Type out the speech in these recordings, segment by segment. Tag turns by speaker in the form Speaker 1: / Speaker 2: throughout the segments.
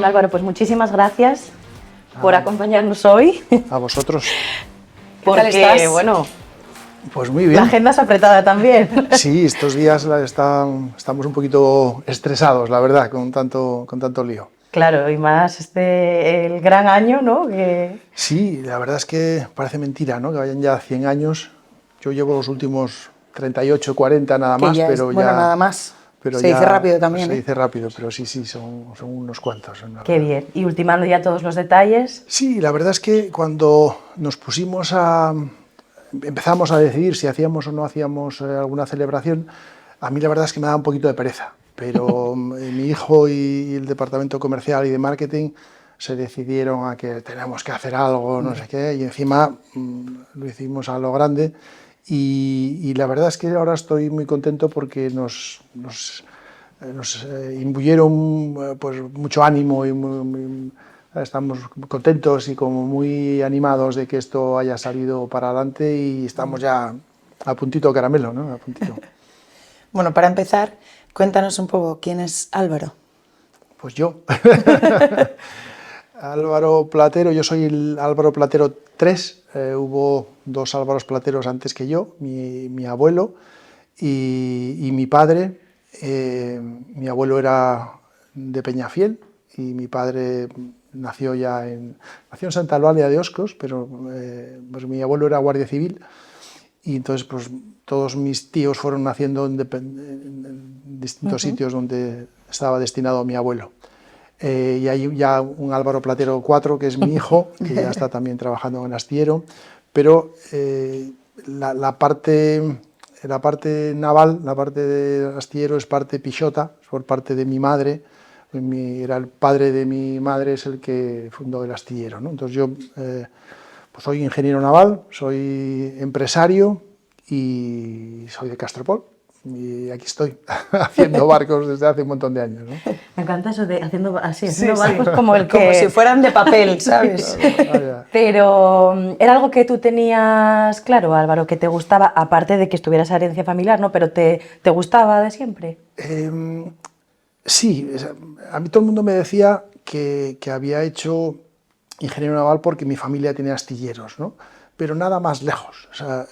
Speaker 1: Bueno, Álvaro, pues muchísimas gracias por acompañarnos hoy.
Speaker 2: A vosotros.
Speaker 1: Porque,
Speaker 3: ¿Qué tal estás?
Speaker 1: bueno,
Speaker 2: Pues muy bien.
Speaker 1: la agenda es apretada también.
Speaker 2: Sí, estos días estamos un poquito estresados, la verdad, con tanto lío.
Speaker 1: Claro, y más el gran año, ¿no?
Speaker 2: Sí, la verdad es que parece mentira, ¿no? Que vayan ya 100 años. Yo llevo los últimos 38, 40 nada más, pero
Speaker 3: bueno,
Speaker 2: ya...
Speaker 3: nada más.
Speaker 2: Pero
Speaker 3: se
Speaker 2: ya,
Speaker 3: dice rápido también.
Speaker 2: Se dice rápido, pero sí, son unos cuantos.
Speaker 1: Qué bien. Y ultimando ya todos los detalles.
Speaker 2: Sí, la verdad es que cuando nos empezamos a decidir si hacíamos o no hacíamos alguna celebración, a mí la verdad es que me da un poquito de pereza, pero mi hijo y el departamento comercial y de marketing se decidieron a que tenemos que hacer algo, no sé qué, y encima lo hicimos a lo grande. Y la verdad es que ahora estoy muy contento porque nos imbuyeron pues, mucho ánimo y estamos contentos y como muy animados de que esto haya salido para adelante y estamos ya a puntito caramelo, ¿no? A puntito.
Speaker 3: Bueno, para empezar, cuéntanos un poco quién es Álvaro.
Speaker 2: Pues yo. Álvaro Platero, yo soy el Álvaro Platero 3, hubo dos Álvaros Plateros antes que yo, mi abuelo y mi padre. Mi abuelo era de Peñafiel y mi padre nació en Santa Eulalia de Oscos, pero pues mi abuelo era guardia civil y entonces pues todos mis tíos fueron naciendo en distintos sitios donde estaba destinado mi abuelo. Y hay ya un Álvaro Platero 4, que es mi hijo, que ya está también trabajando en astillero, pero la parte naval, la parte de astillero es parte pixota, es por parte de mi madre. Era el padre de mi madre, es el que fundó el astillero, ¿no? Entonces yo pues soy ingeniero naval, soy empresario y soy de Castropol. Y aquí estoy, haciendo barcos desde hace un montón de años, ¿no?
Speaker 1: Me encanta eso de haciendo barcos
Speaker 3: Sí.
Speaker 1: como el que...
Speaker 3: Como si fueran de papel, ¿sabes?
Speaker 1: Pero era algo que tú tenías claro, Álvaro, que te gustaba, aparte de que estuviera esa herencia familiar, ¿no? Pero ¿te gustaba de siempre?
Speaker 2: Sí, a mí todo el mundo me decía que había hecho ingeniero naval porque mi familia tenía astilleros, ¿no? Pero nada más lejos. O sea,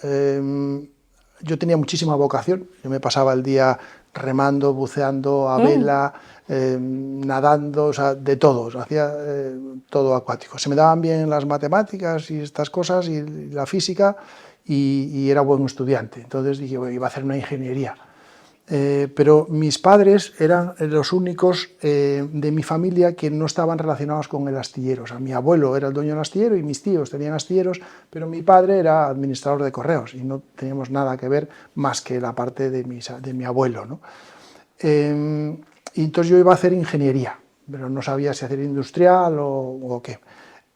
Speaker 2: yo tenía muchísima vocación, yo me pasaba el día remando, buceando, a vela, nadando, o sea, de todo, o sea, hacía todo acuático. Se me daban bien las matemáticas y estas cosas y la física y era buen estudiante, entonces dije, bueno, iba a hacer una ingeniería. Pero mis padres eran los únicos de mi familia que no estaban relacionados con el astillero. O sea, mi abuelo era el dueño del astillero y mis tíos tenían astilleros, pero mi padre era administrador de correos y no teníamos nada que ver más que la parte de mi abuelo, ¿no? Y entonces yo iba a hacer ingeniería, pero no sabía si hacer industrial o qué.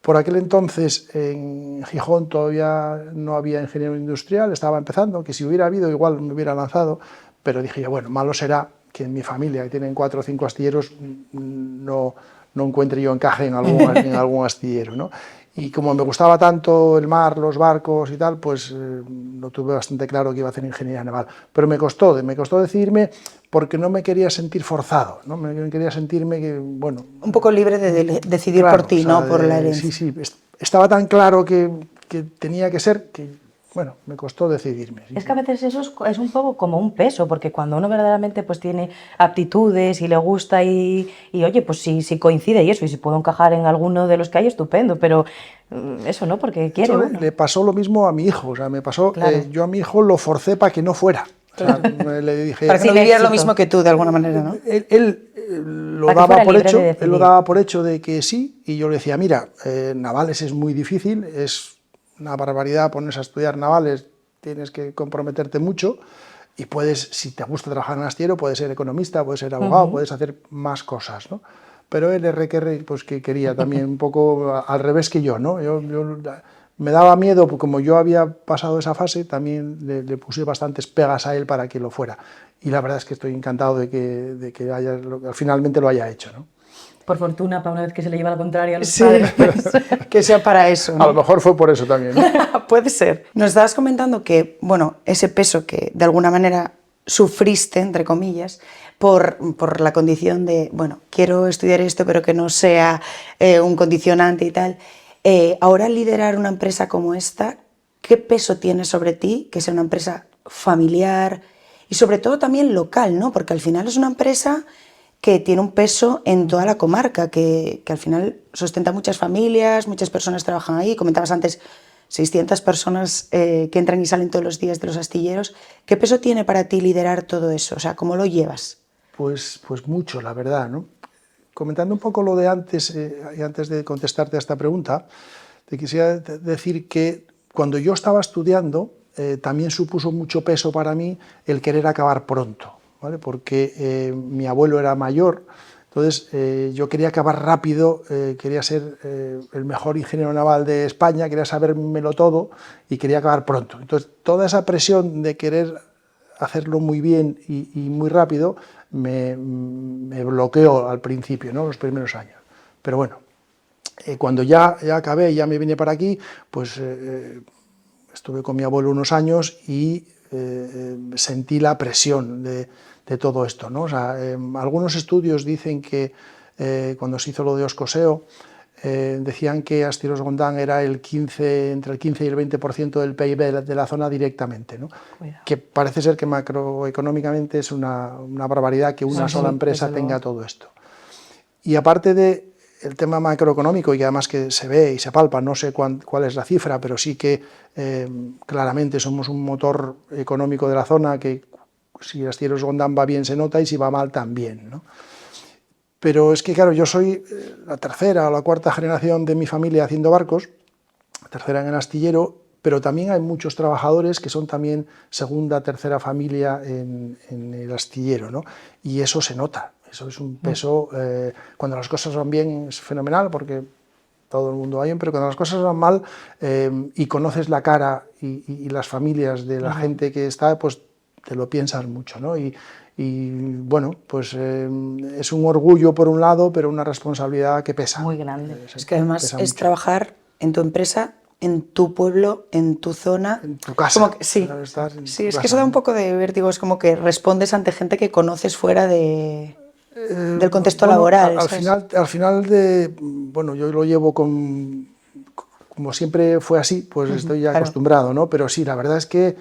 Speaker 2: Por aquel entonces en Gijón todavía no había ingeniero industrial, estaba empezando, que si hubiera habido igual me hubiera lanzado, pero dije yo, bueno, malo será que en mi familia, que tienen 4 o 5 astilleros, no encuentre yo encaje en algún astillero, ¿no? Y como me gustaba tanto el mar, los barcos y tal, pues lo tuve bastante claro que iba a hacer ingeniería naval. Pero me costó decidirme porque no me quería sentir forzado, ¿no? Me quería sentirme que, bueno...
Speaker 3: Un poco libre de decidir
Speaker 2: claro,
Speaker 3: por ti,
Speaker 2: o sea,
Speaker 3: no por la herencia.
Speaker 2: Sí, estaba tan claro que tenía que ser que... Bueno, me costó decidirme.
Speaker 1: Es que a veces eso es un poco como un peso, porque cuando uno verdaderamente pues tiene aptitudes y le gusta y oye, pues si coincide y eso, y si puedo encajar en alguno de los que hay, estupendo, pero eso no, porque quiere
Speaker 2: eso
Speaker 1: uno.
Speaker 2: Le pasó lo mismo a mi hijo, o sea, me pasó,
Speaker 1: claro.
Speaker 2: Yo a mi hijo lo forcé para que no fuera. O sea, le dije...
Speaker 3: Para que no viviera lo mismo que tú, de alguna manera, ¿no?
Speaker 2: Él lo daba por hecho de que sí, y yo le decía, mira, navales es muy difícil, es una barbaridad ponerse a estudiar navales, tienes que comprometerte mucho y puedes, si te gusta trabajar en astillero, puedes ser economista, puedes ser abogado, puedes hacer más cosas, ¿no? Pero él pues que quería también un poco al revés que yo, ¿no? Yo me daba miedo, porque como yo había pasado esa fase, también le puse bastantes pegas a él para que lo fuera. Y la verdad es que estoy encantado de que finalmente lo haya hecho, ¿no?
Speaker 1: Por fortuna, para una vez que se le lleva la contraria a los
Speaker 3: sí,
Speaker 1: padres. Pues.
Speaker 3: Que sea para eso, ¿no?
Speaker 2: A lo mejor fue por eso también, ¿no?
Speaker 3: Puede ser. Nos estabas comentando que, bueno, ese peso que de alguna manera sufriste, entre comillas, por la condición de, bueno, quiero estudiar esto, pero que no sea un condicionante y tal. Ahora liderar una empresa como esta, ¿qué peso tiene sobre ti que sea una empresa familiar y sobre todo también local, ¿no? Porque al final es una empresa que tiene un peso en toda la comarca, que al final sustenta muchas familias, muchas personas trabajan ahí. Comentabas antes 600 personas que entran y salen todos los días de los astilleros. ¿Qué peso tiene para ti liderar todo eso? O sea, ¿cómo lo llevas?
Speaker 2: Pues mucho, la verdad, ¿no? Comentando un poco lo de antes, y antes de contestarte a esta pregunta, te quisiera decir que cuando yo estaba estudiando, también supuso mucho peso para mí el querer acabar pronto, ¿vale? Porque mi abuelo era mayor, entonces yo quería acabar rápido, quería ser el mejor ingeniero naval de España, quería sabérmelo todo y quería acabar pronto. Entonces toda esa presión de querer hacerlo muy bien y muy rápido me bloqueó al principio, ¿no? Los primeros años. Pero bueno, cuando ya acabé, ya me vine para aquí, pues estuve con mi abuelo unos años y sentí la presión de todo esto, ¿no? O sea, algunos estudios dicen que cuando se hizo lo de Oscoseo, decían que Astilleros Gondán era entre el 15 y el 20% del PIB de la zona directamente, ¿no? Que parece ser que macroeconómicamente es una barbaridad que una sola empresa tenga todo esto. Y aparte de el tema macroeconómico, y además que se ve y se palpa, no sé cuál es la cifra, pero sí que claramente somos un motor económico de la zona, que si Astilleros Gondán va bien se nota y si va mal también, ¿no? Pero es que, claro, yo soy la tercera o la cuarta generación de mi familia haciendo barcos, tercera en el astillero, pero también hay muchos trabajadores que son también segunda, tercera familia en el astillero, ¿no? Y eso se nota, eso es un peso, cuando las cosas van bien es fenomenal, porque todo el mundo va bien, pero cuando las cosas van mal y conoces la cara y las familias de la gente que está, pues te lo piensas mucho, ¿no? Y bueno, pues es un orgullo por un lado, pero una responsabilidad que pesa.
Speaker 1: Muy grande.
Speaker 3: Es que además es
Speaker 2: mucho.
Speaker 3: trabajar en tu empresa, en tu pueblo, en tu zona.
Speaker 2: En tu casa.
Speaker 3: Como que, sí, sí, es que eso da un poco de vértigo, es como que respondes ante gente que conoces fuera del contexto
Speaker 2: bueno,
Speaker 3: laboral.
Speaker 2: Al final bueno, yo lo llevo como siempre fue así, pues estoy ya acostumbrado, ¿no? Pero sí, la verdad es que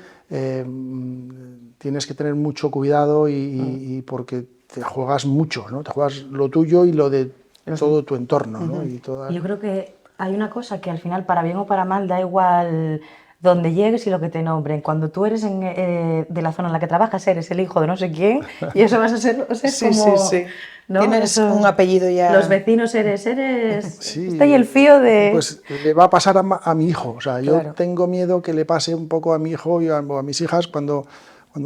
Speaker 2: tienes que tener mucho cuidado y porque te juegas mucho, ¿no? Te juegas lo tuyo y lo de todo tu entorno, ¿no?
Speaker 1: Yo creo que hay una cosa que al final, para bien o para mal, da igual donde llegues y lo que te nombren. Cuando tú eres de la zona en la que trabajas, eres el hijo de no sé quién, y eso vas a ser, o sea, es
Speaker 3: Sí,
Speaker 1: como...
Speaker 3: sí, sí.
Speaker 1: ¿no?
Speaker 3: Tienes un apellido ya...
Speaker 1: Los vecinos eres
Speaker 2: Sí,
Speaker 1: está ahí el fío de...
Speaker 2: pues le va a pasar a mi hijo, o sea, yo
Speaker 3: Claro.
Speaker 2: tengo miedo que le pase un poco a mi hijo y a mis hijas cuando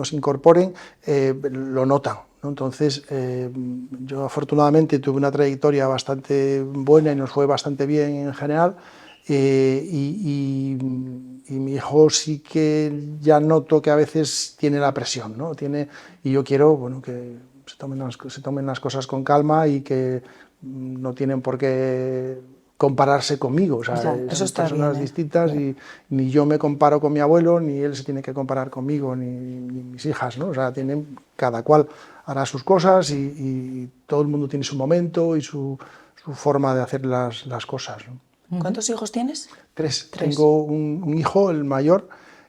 Speaker 2: se incorporen, lo notan, ¿no? Entonces, yo afortunadamente tuve una trayectoria bastante buena y nos fue bastante bien en general, y mi hijo sí que ya noto que a veces tiene la presión, ¿no? Y yo quiero, bueno, que se tomen las cosas con calma y que no tienen por qué compararse conmigo, o sea,
Speaker 3: Eso
Speaker 2: son
Speaker 3: está
Speaker 2: personas
Speaker 3: bien,
Speaker 2: distintas, y ni yo me comparo con mi abuelo, ni él se tiene que comparar conmigo, ni mis hijas, ¿no? O sea, cada cual hará sus cosas y todo el mundo tiene su momento y su forma de hacer las cosas, ¿no?
Speaker 3: ¿Cuántos hijos tienes?
Speaker 2: Tres. Tengo un hijo, el mayor,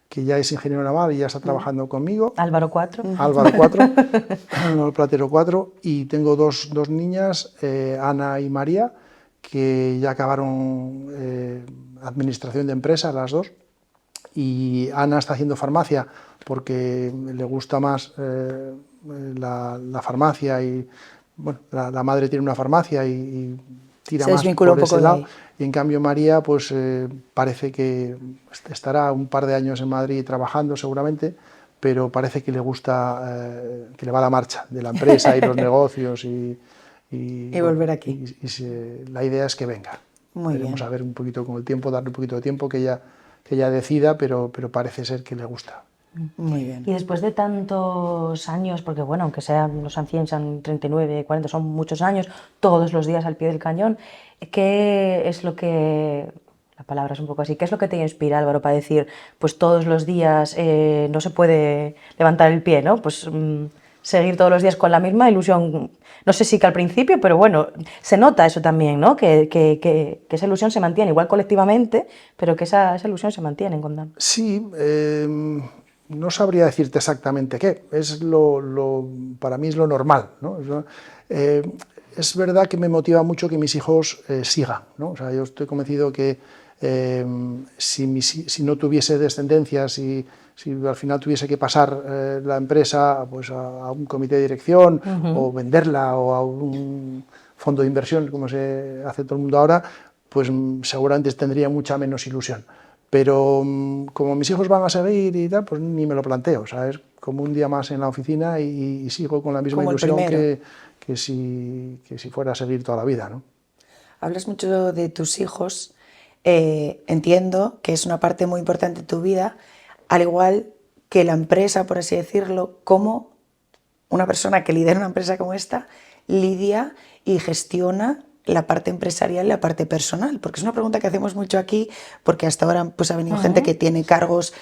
Speaker 2: que ya es ingeniero naval y ya está trabajando conmigo.
Speaker 1: Álvaro 4.
Speaker 2: Álvaro 4, el Platero 4, y tengo dos niñas, Ana y María, que ya acabaron administración de empresa, las dos, y Ana está haciendo farmacia porque le gusta más la farmacia, y bueno, la madre tiene una farmacia y tira
Speaker 3: Se
Speaker 2: más
Speaker 3: desvincula
Speaker 2: por
Speaker 3: un poco
Speaker 2: ese
Speaker 3: de
Speaker 2: lado,
Speaker 3: ahí.
Speaker 2: y en cambio María pues parece que estará un par de años en Madrid trabajando seguramente, pero parece que le gusta, que le va la marcha de la empresa y los negocios y
Speaker 3: Y
Speaker 2: bueno,
Speaker 3: volver aquí.
Speaker 2: la idea es que venga.
Speaker 3: Muy
Speaker 2: Veremos
Speaker 3: bien.
Speaker 2: a ver un poquito con el tiempo, darle un poquito de tiempo que ella decida, pero parece ser que le gusta.
Speaker 3: Muy bien.
Speaker 1: Y después de tantos años, porque bueno, aunque sean los 100, sean 39, 40, son muchos años, todos los días al pie del cañón, ¿qué es la La palabra es un poco así. ¿Qué es lo que te inspira, Álvaro, para decir, pues todos los días no se puede levantar el pie, ¿no? Pues seguir todos los días con la misma ilusión. No sé si que al principio, pero bueno, se nota eso también, ¿no? Que esa ilusión se mantiene, igual colectivamente, pero que esa ilusión se mantiene en Gondam.
Speaker 2: Sí, no sabría decirte exactamente qué, para mí es lo normal, ¿no? Es verdad que me motiva mucho que mis hijos sigan, ¿no? O sea, yo estoy convencido que si no tuviese descendencia, si al final tuviese que pasar la empresa pues, a un comité de dirección o venderla o a un fondo de inversión, como se hace todo el mundo ahora, pues seguramente tendría mucha menos ilusión. Pero como mis hijos van a seguir y tal, pues ni me lo planteo. O sea, es como un día más en la oficina y sigo con la misma ilusión que si fuera a seguir toda la vida, ¿no?
Speaker 3: Hablas mucho de tus hijos. Entiendo que es una parte muy importante de tu vida, al igual que la empresa, por así decirlo, cómo una persona que lidera una empresa como esta lidia y gestiona la parte empresarial y la parte personal, porque es una pregunta que hacemos mucho aquí, porque hasta ahora pues, ha venido gente que tiene cargos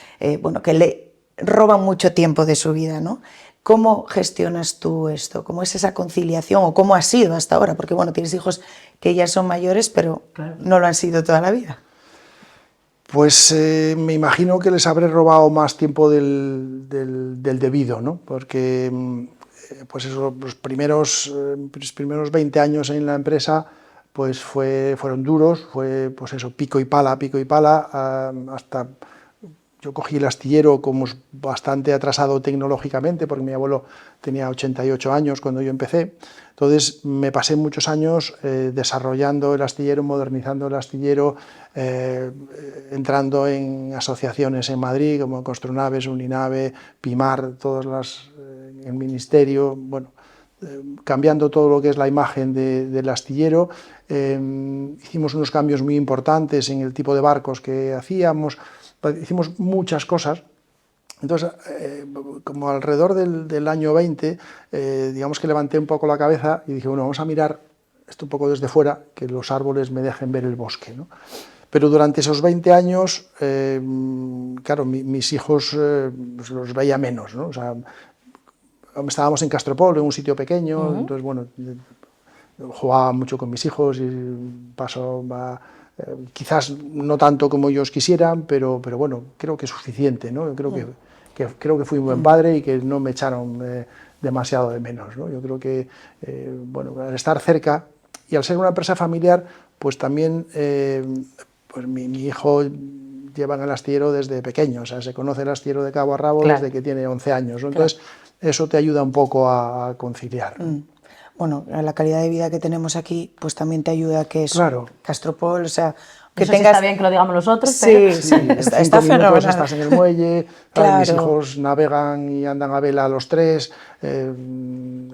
Speaker 3: bueno, que le roban mucho tiempo de su vida, ¿no? ¿Cómo gestionas tú esto? ¿Cómo es esa conciliación o cómo ha sido hasta ahora? Porque bueno, tienes hijos que ya son mayores, pero claro, no lo han sido toda la vida.
Speaker 2: Pues me imagino que les habré robado más tiempo del debido, ¿no? Porque pues eso, los primeros 20 años en la empresa pues fueron duros, fue pues eso, pico y pala, hasta yo cogí el astillero como bastante atrasado tecnológicamente, porque mi abuelo tenía 88 años cuando yo empecé. Entonces me pasé muchos años desarrollando el astillero, modernizando el astillero, entrando en asociaciones en Madrid como Construnaves, Uninave, Pimar, todas las, el ministerio, bueno, cambiando todo lo que es la imagen del astillero. Hicimos unos cambios muy importantes en el tipo de barcos que hacíamos, hicimos muchas cosas. Entonces, como alrededor del año 20, digamos que levanté un poco la cabeza y dije, bueno, vamos a mirar esto un poco desde fuera, que los árboles me dejen ver el bosque, ¿no? Pero durante esos 20 años, claro, mis hijos pues los veía menos, ¿no? O sea, estábamos en Castropol, en un sitio pequeño, entonces, bueno, jugaba mucho con mis hijos y quizás no tanto como ellos quisieran, pero bueno, creo que es suficiente, ¿no? Creo que fui un buen padre y que no me echaron demasiado de menos, ¿no? Yo creo que, bueno, al estar cerca y al ser una empresa familiar, pues también pues mi hijo lleva en el astillero desde pequeño, o sea, se conoce el astillero de cabo a rabo desde que tiene 11 años, ¿no? Entonces, eso te ayuda un poco a conciliar.
Speaker 3: Bueno, la calidad de vida que tenemos aquí, pues también te ayuda a que es Castropol, o sea,
Speaker 1: que tengas... está bien que lo digamos nosotros,
Speaker 3: sí, pero... Sí, está fenomenal.
Speaker 2: Estás en el muelle, claro. Mis hijos navegan y andan a vela a los 3,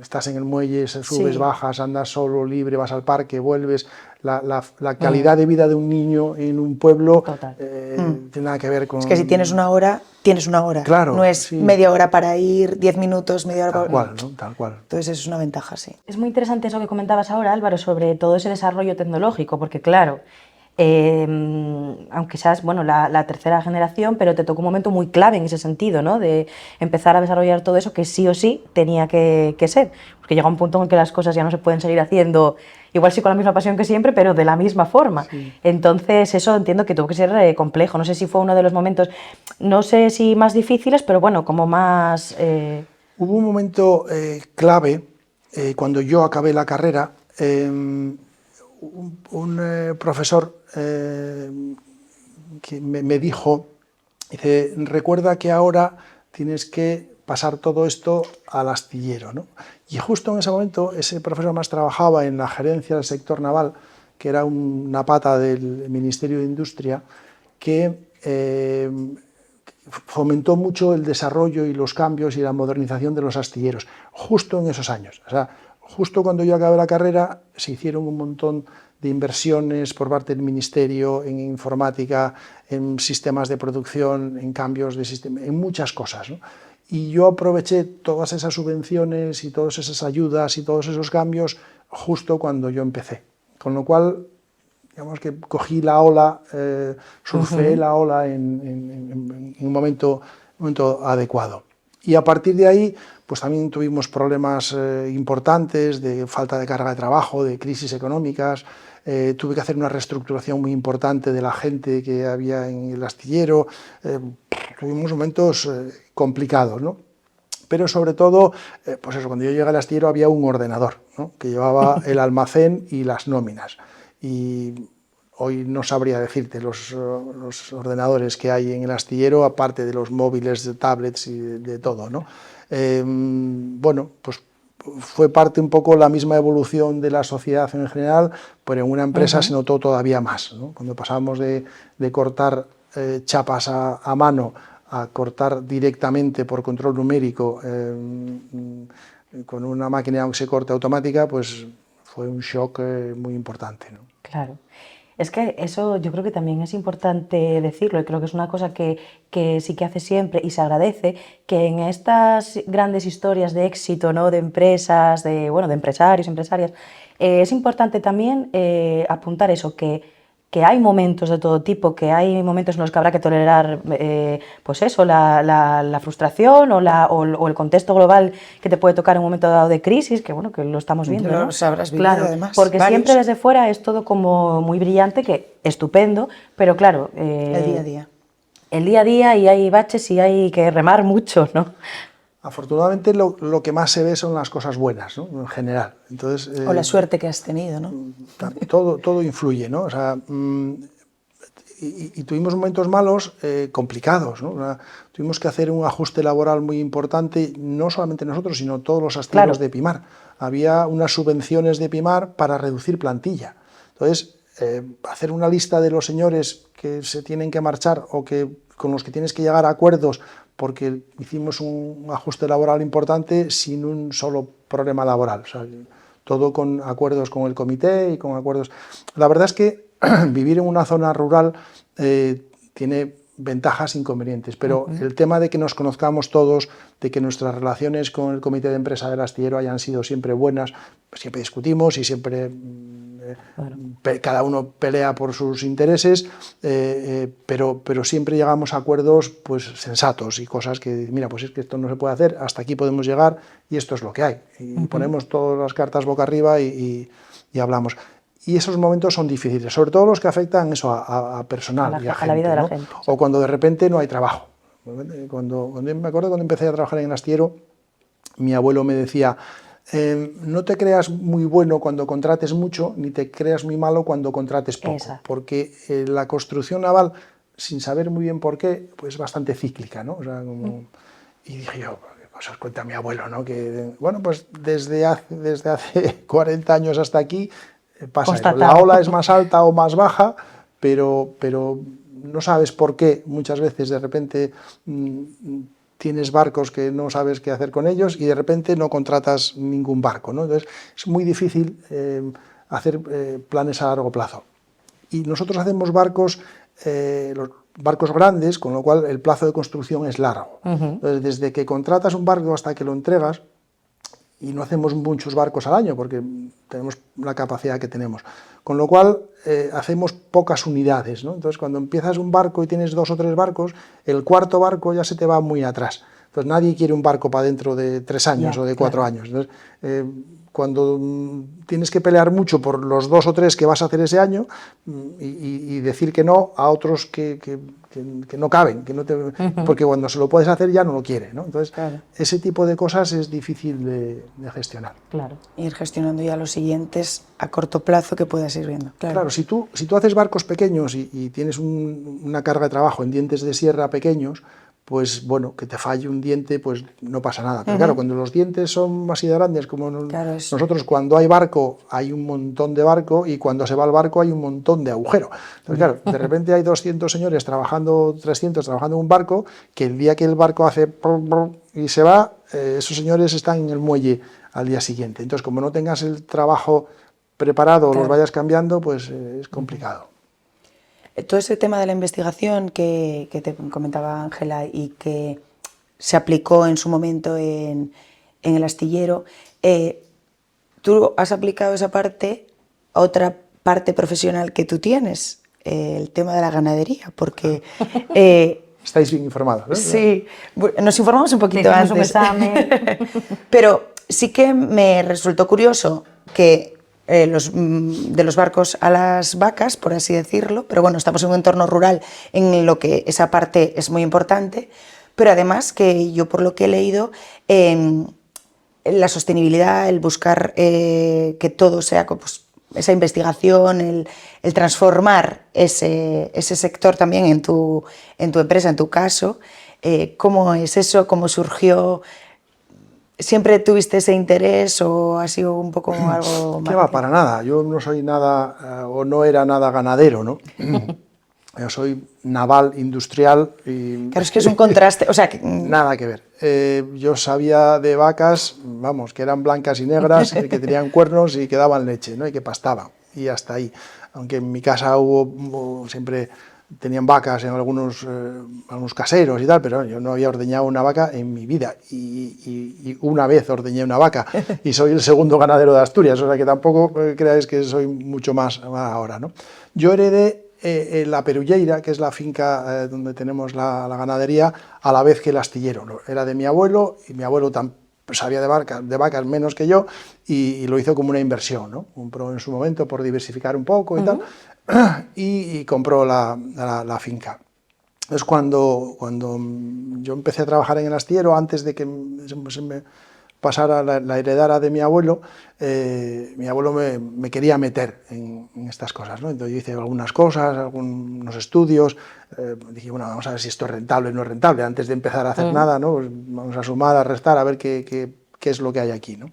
Speaker 2: estás en el muelle, subes, bajas, andas solo, libre, vas al parque, vuelves. La calidad de vida de un niño en un pueblo tiene nada que ver con...
Speaker 3: Es que si tienes una hora, tienes una hora.
Speaker 2: Claro,
Speaker 3: no es media hora para ir, 10 minutos, media hora para...
Speaker 2: Tal cual, ¿no? Tal cual.
Speaker 3: Entonces eso es una ventaja, sí.
Speaker 1: Es muy interesante eso que comentabas ahora, Álvaro, sobre todo ese desarrollo tecnológico, porque claro, aunque seas bueno, la tercera generación, pero te tocó un momento muy clave en ese sentido, ¿no? De empezar a desarrollar todo eso que sí o sí tenía que ser, porque llega un punto en el que las cosas ya no se pueden seguir haciendo, igual sí con la misma pasión que siempre, pero de la misma forma. Sí. Entonces eso entiendo que tuvo que ser complejo, no sé si fue uno de los momentos, no sé si más difíciles, pero bueno, como más...
Speaker 2: Hubo un momento clave cuando yo acabé la carrera, un profesor que me dijo, dice, recuerda que ahora tienes que pasar todo esto al astillero, ¿no? Y justo en ese momento ese profesor más trabajaba en la gerencia del sector naval, que era una pata del Ministerio de Industria, que fomentó mucho el desarrollo y los cambios y la modernización de los astilleros, justo en esos años. O sea, justo cuando yo acabé la carrera se hicieron un montón de inversiones por parte del Ministerio en informática, en sistemas de producción, en cambios de sistema, en muchas cosas, ¿no? Y yo aproveché todas esas subvenciones y todas esas ayudas y todos esos cambios justo cuando yo empecé. Con lo cual digamos que cogí la ola, surfeé la ola en un momento adecuado. Y a partir de ahí, pues también tuvimos problemas importantes de falta de carga de trabajo, de crisis económicas. Tuve que hacer una reestructuración muy importante de la gente que había en el astillero. Tuvimos momentos complicados, ¿no? Pero sobre todo, pues eso, cuando yo llegué al astillero había un ordenador, ¿no?, que llevaba el almacén y las nóminas. Y hoy no sabría decirte los ordenadores que hay en el astillero, aparte de los móviles, de tablets y de todo, ¿no? Bueno, pues fue parte un poco la misma evolución de la sociedad en general, pero en una empresa se notó todavía más, ¿no? Cuando pasamos de cortar chapas a mano a cortar directamente por control numérico con una máquina que se corte automática, pues fue un shock muy importante, ¿no?
Speaker 1: Claro. Es que eso yo creo que también es importante decirlo, y creo que es una cosa que sí que hace siempre y se agradece, que en estas grandes historias de éxito, ¿no?, de empresas, de empresarios, empresarias, es importante también apuntar eso, que hay momentos de todo tipo, que hay momentos en los que habrá que tolerar pues eso, la frustración o el contexto global que te puede tocar en un momento dado de crisis, que bueno, que lo estamos viendo, ¿no?
Speaker 3: Los habrás vivido,
Speaker 1: claro,
Speaker 3: además,
Speaker 1: porque
Speaker 3: varios.
Speaker 1: siempre desde fuera es todo como muy brillante, que estupendo, pero claro...
Speaker 3: el día a día.
Speaker 1: El día a día, y hay baches y hay que remar mucho, ¿no?
Speaker 2: Afortunadamente lo que más se ve son las cosas buenas, ¿no?, en general. Entonces,
Speaker 3: O la suerte que has tenido, ¿no?
Speaker 2: todo influye, ¿no? O sea, y tuvimos momentos malos, complicados, ¿no? O sea, tuvimos que hacer un ajuste laboral muy importante, no solamente nosotros, sino todos los astilleros de Pimar. Había unas subvenciones de Pimar para reducir plantilla. Entonces, hacer una lista de los señores que se tienen que marchar o con los que tienes que llegar a acuerdos porque hicimos un ajuste laboral importante sin un solo problema laboral. O sea, todo con acuerdos con el comité y con acuerdos... La verdad es que vivir en una zona rural tiene ventajas e inconvenientes, pero el tema de que nos conozcamos todos, de que nuestras relaciones con el comité de empresa del astillero hayan sido siempre buenas, pues siempre discutimos y siempre cada uno pelea por sus intereses, pero siempre llegamos a acuerdos pues sensatos y cosas que, mira, pues es que esto no se puede hacer, hasta aquí podemos llegar y esto es lo que hay. Y ponemos todas las cartas boca arriba y hablamos. Y esos momentos son difíciles, sobre todo los que afectan eso a personal y a gente,
Speaker 1: la vida de la
Speaker 2: ¿no?
Speaker 1: gente.
Speaker 2: O cuando de repente no hay trabajo. Me acuerdo cuando empecé a trabajar en el astillero, mi abuelo me decía, no te creas muy bueno cuando contrates mucho, ni te creas muy malo cuando contrates poco. Exacto. Porque la construcción naval, sin saber muy bien por qué, pues es bastante cíclica, ¿no? O sea, y dije yo, pues os cuenta mi abuelo, ¿no? Que, bueno, pues desde hace 40 años hasta aquí pasa eso. La ola es más alta o más baja, pero no sabes por qué. Muchas veces de repente tienes barcos que no sabes qué hacer con ellos y de repente no contratas ningún barco, ¿no? Entonces es muy difícil hacer planes a largo plazo. Y nosotros hacemos barcos, los barcos grandes, con lo cual el plazo de construcción es largo. Entonces, desde que contratas un barco hasta que lo entregas, y no hacemos muchos barcos al año porque tenemos la capacidad que tenemos, con lo cual hacemos pocas unidades, ¿no? Entonces cuando empiezas un barco y tienes 2 o 3 barcos, el cuarto barco ya se te va muy atrás. Entonces nadie quiere un barco para dentro de 3 años o de 4 años. Entonces, cuando tienes que pelear mucho por los 2 o 3 que vas a hacer ese año y decir que no a otros que no caben, que no te, porque cuando se lo puedes hacer ya no lo quiere, ¿no? Entonces, ese tipo de cosas es difícil de gestionar.
Speaker 3: Claro. Ir gestionando ya los siguientes a corto plazo que puedas ir viendo.
Speaker 2: Claro, si tú haces barcos pequeños y tienes una carga de trabajo en dientes de sierra pequeños, pues bueno, que te falle un diente, pues no pasa nada. Pero claro, cuando los dientes son así de grandes como nosotros, cuando hay barco hay un montón de barco y cuando se va el barco hay un montón de agujero. Entonces claro, de repente hay 200 señores trabajando, 300 trabajando en un barco, que el día que el barco hace y se va, esos señores están en el muelle al día siguiente. Entonces como no tengas el trabajo preparado o los vayas cambiando, pues es complicado.
Speaker 3: Todo ese tema de la investigación que te comentaba Ángela y que se aplicó en su momento en el astillero, tú has aplicado esa parte a otra parte profesional que tú tienes, el tema de la ganadería, porque...
Speaker 2: Estáis bien informados, ¿no?
Speaker 3: Sí, nos informamos un poquito antes.
Speaker 1: Un examen.
Speaker 3: Pero sí que me resultó curioso que de los barcos a las vacas, por así decirlo, pero bueno, estamos en un entorno rural en lo que esa parte es muy importante, pero además que yo por lo que he leído, la sostenibilidad, el buscar que todo sea pues, esa investigación, el transformar ese sector también en tu empresa, en tu caso, ¿cómo es eso? ¿Cómo surgió? ¿Siempre tuviste ese interés o ha sido un poco algo más?
Speaker 2: ¿Qué va? Para nada. Yo no soy nada, o no era nada ganadero, ¿no? Yo soy naval, industrial y...
Speaker 3: Claro, es que es un contraste, o sea...
Speaker 2: Nada que ver. Yo sabía de vacas, vamos, que eran blancas y negras, que tenían cuernos y que daban leche, ¿no? Y que pastaban, y hasta ahí. Aunque en mi casa hubo siempre... Tenían vacas en algunos caseros y tal, pero yo no había ordeñado una vaca en mi vida y una vez ordeñé una vaca y soy el segundo ganadero de Asturias, o sea que tampoco creáis que soy mucho más ahora, ¿no? Yo heredé la Perulleira, que es la finca donde tenemos la ganadería, a la vez que el astillero, ¿no? Era de mi abuelo y mi abuelo sabía de vacas menos que yo y lo hizo como una inversión, ¿no? Compró en su momento por diversificar un poco y tal, y compró la finca. Es cuando yo empecé a trabajar en el astillero, antes de que se me pasara la heredara de mi abuelo me quería meter en estas cosas, ¿no? Entonces yo hice algunas cosas, algunos estudios, dije, bueno, vamos a ver si esto es rentable o no es rentable, antes de empezar a hacer nada, ¿no? Pues vamos a sumar, a restar, a ver qué es lo que hay aquí, ¿no?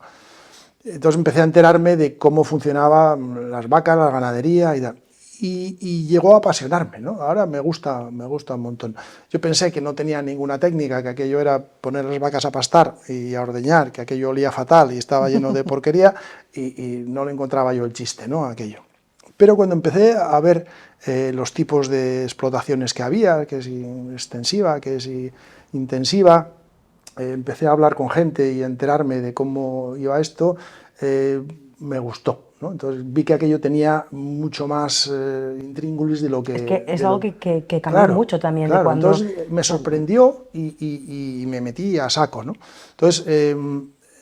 Speaker 2: Entonces empecé a enterarme de cómo funcionaban las vacas, la ganadería y tal. Y llegó a apasionarme, ¿no? Ahora me gusta un montón. Yo pensé que no tenía ninguna técnica, que aquello era poner las vacas a pastar y a ordeñar, que aquello olía fatal y estaba lleno de porquería y no le encontraba yo el chiste, ¿no? Aquello. Pero cuando empecé a ver los tipos de explotaciones que había, que es extensiva, que es intensiva, empecé a hablar con gente y a enterarme de cómo iba esto, me gustó, ¿no? Entonces vi que aquello tenía mucho más intríngulis de lo que...
Speaker 1: Es que es algo que cambió mucho también.
Speaker 2: Claro,
Speaker 1: de cuando...
Speaker 2: entonces me sorprendió y me metí a saco, ¿no? Entonces,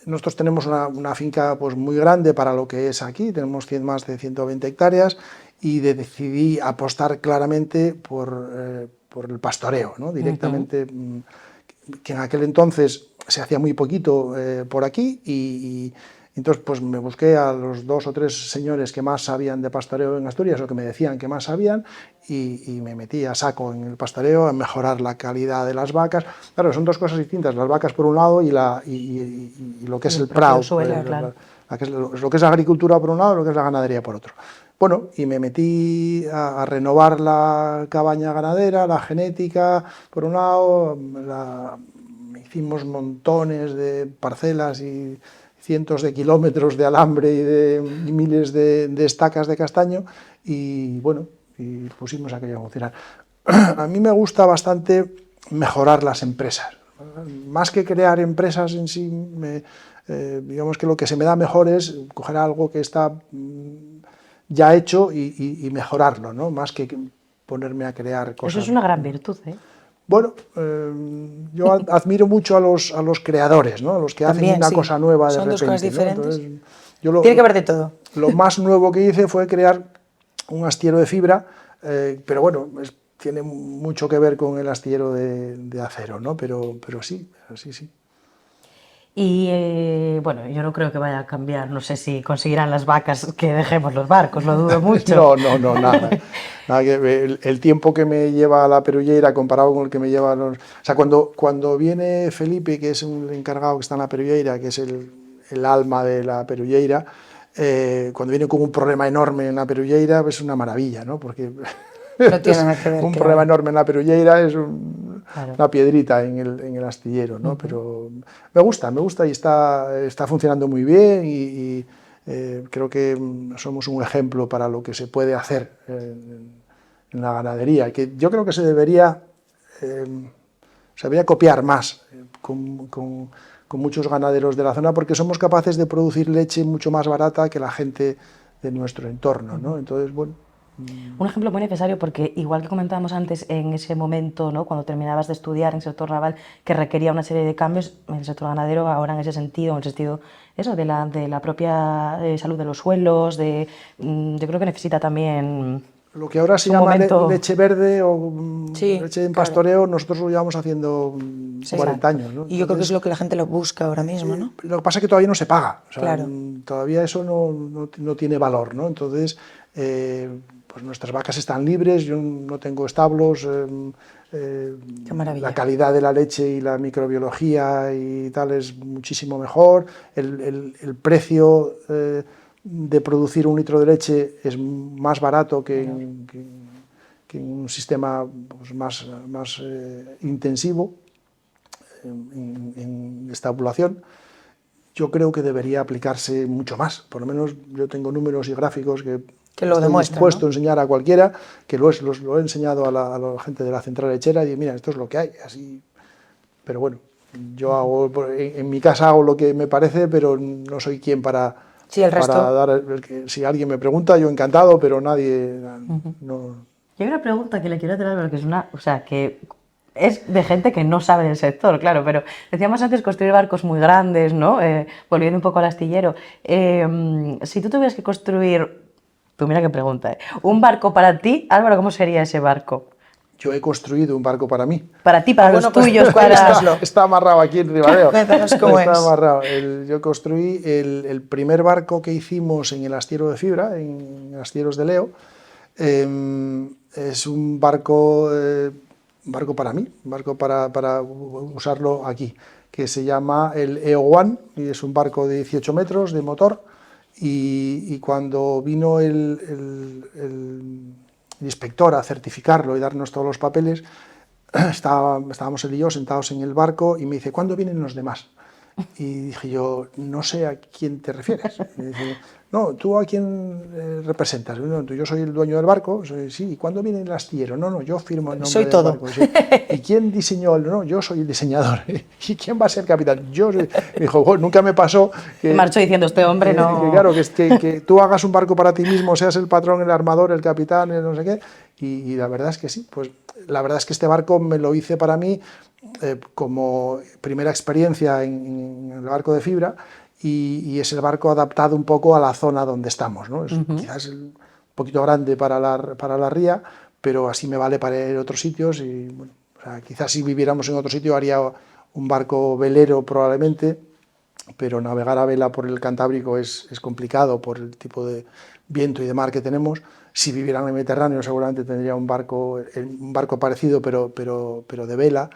Speaker 2: nosotros tenemos una finca pues, muy grande para lo que es aquí, tenemos más de 120 hectáreas y decidí apostar claramente por el pastoreo, ¿no? Directamente, que en aquel entonces se hacía muy poquito por aquí y entonces pues me busqué a los 2 o 3 señores que más sabían de pastoreo en Asturias o que me decían que más sabían y me metí a saco en el pastoreo, a mejorar la calidad de las vacas. Claro, son dos cosas distintas, las vacas por un lado y lo que es el prado,
Speaker 1: suelo, claro.
Speaker 2: lo que es la agricultura por un lado y lo que es la ganadería por otro. Bueno, y me metí a renovar la cabaña ganadera, la genética por un lado, hicimos montones de parcelas y cientos de kilómetros de alambre y miles de estacas de castaño y bueno, y pusimos aquello a funcionar. A mí me gusta bastante mejorar las empresas, más que crear empresas en sí, digamos que lo que se me da mejor es coger algo que está ya hecho y mejorarlo, ¿no? Más que ponerme a crear cosas.
Speaker 1: Eso es una gran virtud, ¿eh?
Speaker 2: Bueno, yo admiro mucho a los creadores, ¿no? A los que
Speaker 3: también,
Speaker 2: hacen una cosa nueva de repente.
Speaker 3: Son dos cosas diferentes.
Speaker 2: ¿No? Entonces,
Speaker 3: tiene que haber de todo.
Speaker 2: Lo más nuevo que hice fue crear un astillero de fibra, pero bueno, tiene mucho que ver con el astillero de acero, ¿no? Pero sí, sí.
Speaker 1: Y bueno, yo no creo que vaya a cambiar, no sé si conseguirán las vacas que dejemos los barcos, lo dudo mucho.
Speaker 2: No, nada. El tiempo que me lleva la Perulleira comparado con el que me lleva los... O sea, cuando viene Felipe, que es el encargado que está en la Perulleira, que es el alma de la Perulleira, cuando viene con un problema enorme en la Perulleira, pues es una maravilla, ¿no? Porque
Speaker 3: no tiene nada que ver,
Speaker 2: un problema enorme en la Perulleira es
Speaker 1: claro,
Speaker 2: una piedrita en el astillero, ¿no? Pero me gusta y está funcionando muy bien y creo que somos un ejemplo para lo que se puede hacer en la ganadería, que yo creo que se debería copiar más con muchos ganaderos de la zona, porque somos capaces de producir leche mucho más barata que la gente de nuestro entorno, ¿no? Entonces, bueno.
Speaker 1: Un ejemplo muy necesario porque, igual que comentábamos antes, en ese momento, ¿no?, cuando terminabas de estudiar en el sector naval, que requería una serie de cambios, en el sector ganadero, ahora en ese sentido, en el sentido eso, de la propia salud de los suelos, yo creo que necesita también
Speaker 2: lo que ahora se
Speaker 1: su
Speaker 2: llama
Speaker 1: momento...
Speaker 2: leche verde o
Speaker 3: Sí,
Speaker 2: leche en
Speaker 3: claro.
Speaker 2: pastoreo, nosotros lo llevamos haciendo
Speaker 3: Sí.
Speaker 2: 40 años, ¿no?
Speaker 3: Y yo creo que es
Speaker 2: Entonces,
Speaker 3: lo que la gente lo busca ahora mismo, ¿no?
Speaker 2: lo que pasa es que todavía no se paga, o sea,
Speaker 3: Claro.
Speaker 2: todavía eso no tiene valor, ¿no? Entonces, pues nuestras vacas están libres, yo no tengo establos,
Speaker 3: Qué maravilla.
Speaker 2: la calidad de la leche y la microbiología y tal es muchísimo mejor, el precio de producir un litro de leche es más barato que en un sistema pues, más intensivo en estabulación. Yo creo que debería aplicarse mucho más, por lo menos yo tengo números y gráficos que
Speaker 3: lo
Speaker 2: estoy
Speaker 3: demuestran,
Speaker 2: dispuesto
Speaker 3: ¿no?
Speaker 2: a enseñar a cualquiera, que lo he enseñado a la gente de la central lechera y digo, mira, esto es lo que hay, así. Pero bueno, yo hago, en mi casa hago lo que me parece, pero no soy quien para,
Speaker 3: Sí, el resto.
Speaker 2: para dar, si alguien me pregunta, yo encantado, pero nadie, no.
Speaker 1: Y hay una pregunta que le quiero hacer, porque es o sea, que es de gente que no sabe del sector, claro, pero decíamos antes construir barcos muy grandes, ¿no? Volviendo un poco al astillero. Si tú tuvieras que construir, tú mira qué pregunta, un barco para ti, Álvaro, ¿cómo sería ese barco?
Speaker 2: Yo he construido un barco para mí.
Speaker 1: Para ti, para los
Speaker 3: pues,
Speaker 1: tuyos,
Speaker 3: cuéntanoslo.
Speaker 2: Está amarrado aquí en Ribadeo.
Speaker 3: Cuéntanos cómo
Speaker 2: Está
Speaker 3: es.
Speaker 2: amarrado. Yo construí el primer barco que hicimos en el astillero de Fibra, en Astilleros de Leo. Es un barco para mí, un barco para usarlo aquí, que se llama el EO1 y es un barco de 18 metros de motor. Y cuando vino el inspector a certificarlo y darnos todos los papeles, estábamos él y yo sentados en el barco y me dice, ¿cuándo vienen los demás? Y dije yo, no sé a quién te refieres. Y me dice, no, ¿tú a quién representas? No, yo soy el dueño del barco. Sí, ¿y cuándo viene el astillero? No, yo firmo el nombre
Speaker 3: Soy
Speaker 2: del
Speaker 3: todo.
Speaker 2: barco. Sí. ¿Y quién diseñó? No, yo soy el diseñador. ¿Y quién va a ser capitán? Yo soy... Me dijo, "Jo, nunca me pasó que...
Speaker 1: Marcho diciendo, este hombre no...
Speaker 2: Que, claro, que tú hagas un barco para ti mismo, seas el patrón, el armador, el capitán, el no sé qué. Y la verdad es que sí, pues la verdad es que este barco me lo hice para mí como primera experiencia en el barco de fibra y es el barco adaptado un poco a la zona donde estamos, ¿no? Es quizás un poquito grande para la ría, pero así me vale para ir a otros sitios y bueno, o sea, quizás si viviéramos en otro sitio haría un barco velero probablemente, pero navegar a vela por el Cantábrico es complicado por el tipo de viento y de mar que tenemos. Si viviera en el Mediterráneo seguramente tendría un barco parecido, pero de vela.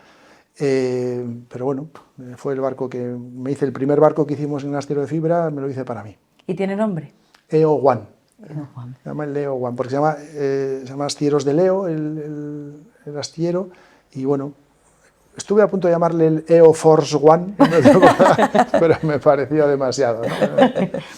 Speaker 2: Pero bueno, fue el barco que me hice, el primer barco que hicimos en el astillero de Fibra, me lo hice para mí.
Speaker 1: ¿Y tiene nombre?
Speaker 2: EO1. Se llama el EO1, porque se llama Astilleros de Leo, el astillero, y bueno, estuve a punto de llamarle el EO Force One, pero me pareció demasiado, ¿no?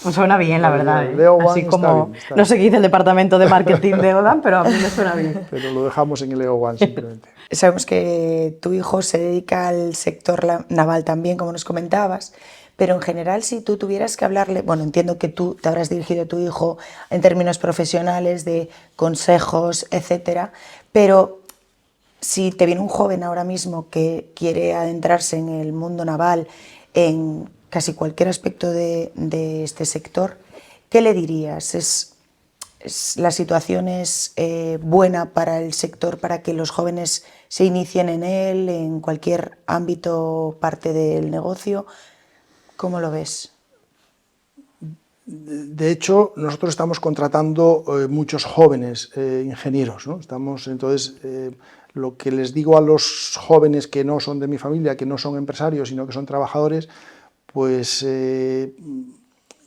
Speaker 1: Pues suena bien, la verdad.
Speaker 2: El EO1
Speaker 1: Así
Speaker 2: está
Speaker 1: como,
Speaker 2: bien, está
Speaker 1: no sé qué dice el departamento de marketing de Odan, pero a mí me suena bien.
Speaker 2: Pero lo dejamos en el EO1 simplemente.
Speaker 3: Sabemos que tu hijo se dedica al sector naval también, como nos comentabas, pero en general si tú tuvieras que hablarle, bueno, entiendo que tú te habrás dirigido a tu hijo en términos profesionales, de consejos, etcétera, pero si te viene un joven ahora mismo que quiere adentrarse en el mundo naval, en casi cualquier aspecto de este sector, ¿qué le dirías? ¿La situación es buena para el sector, para que los jóvenes se inicien en él, en cualquier ámbito, parte del negocio? ¿Cómo lo ves?
Speaker 2: De hecho, nosotros estamos contratando muchos jóvenes ingenieros, ¿no? Entonces, lo que les digo a los jóvenes que no son de mi familia, que no son empresarios, sino que son trabajadores, pues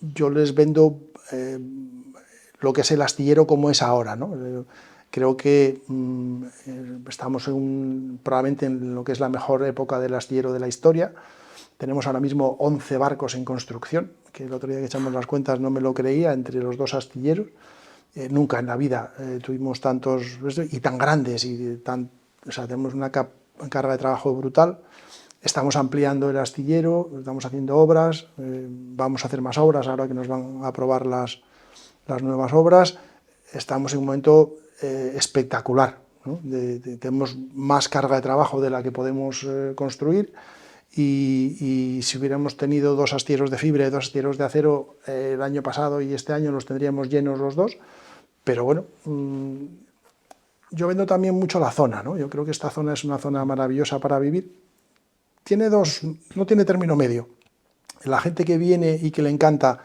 Speaker 2: yo les vendo lo que es el astillero como es ahora, ¿no? Creo que estamos probablemente en lo que es la mejor época del astillero de la historia. Tenemos ahora mismo 11 barcos en construcción, que el otro día que echamos las cuentas no me lo creía, entre los dos astilleros. Nunca en la vida tuvimos tantos y tan grandes, o sea, tenemos una carga de trabajo brutal. Estamos ampliando el astillero, estamos haciendo obras, vamos a hacer más obras ahora que nos van a aprobar las las nuevas obras, estamos en un momento espectacular, ¿no? Tenemos más carga de trabajo de la que podemos construir, y si hubiéramos tenido 2 astilleros de fibra y 2 astilleros de acero el año pasado y este año, los tendríamos llenos los dos. Pero bueno, yo vendo también mucho la zona, ¿no? Yo creo que esta zona es una zona maravillosa para vivir. No tiene término medio. La gente que viene y que le encanta,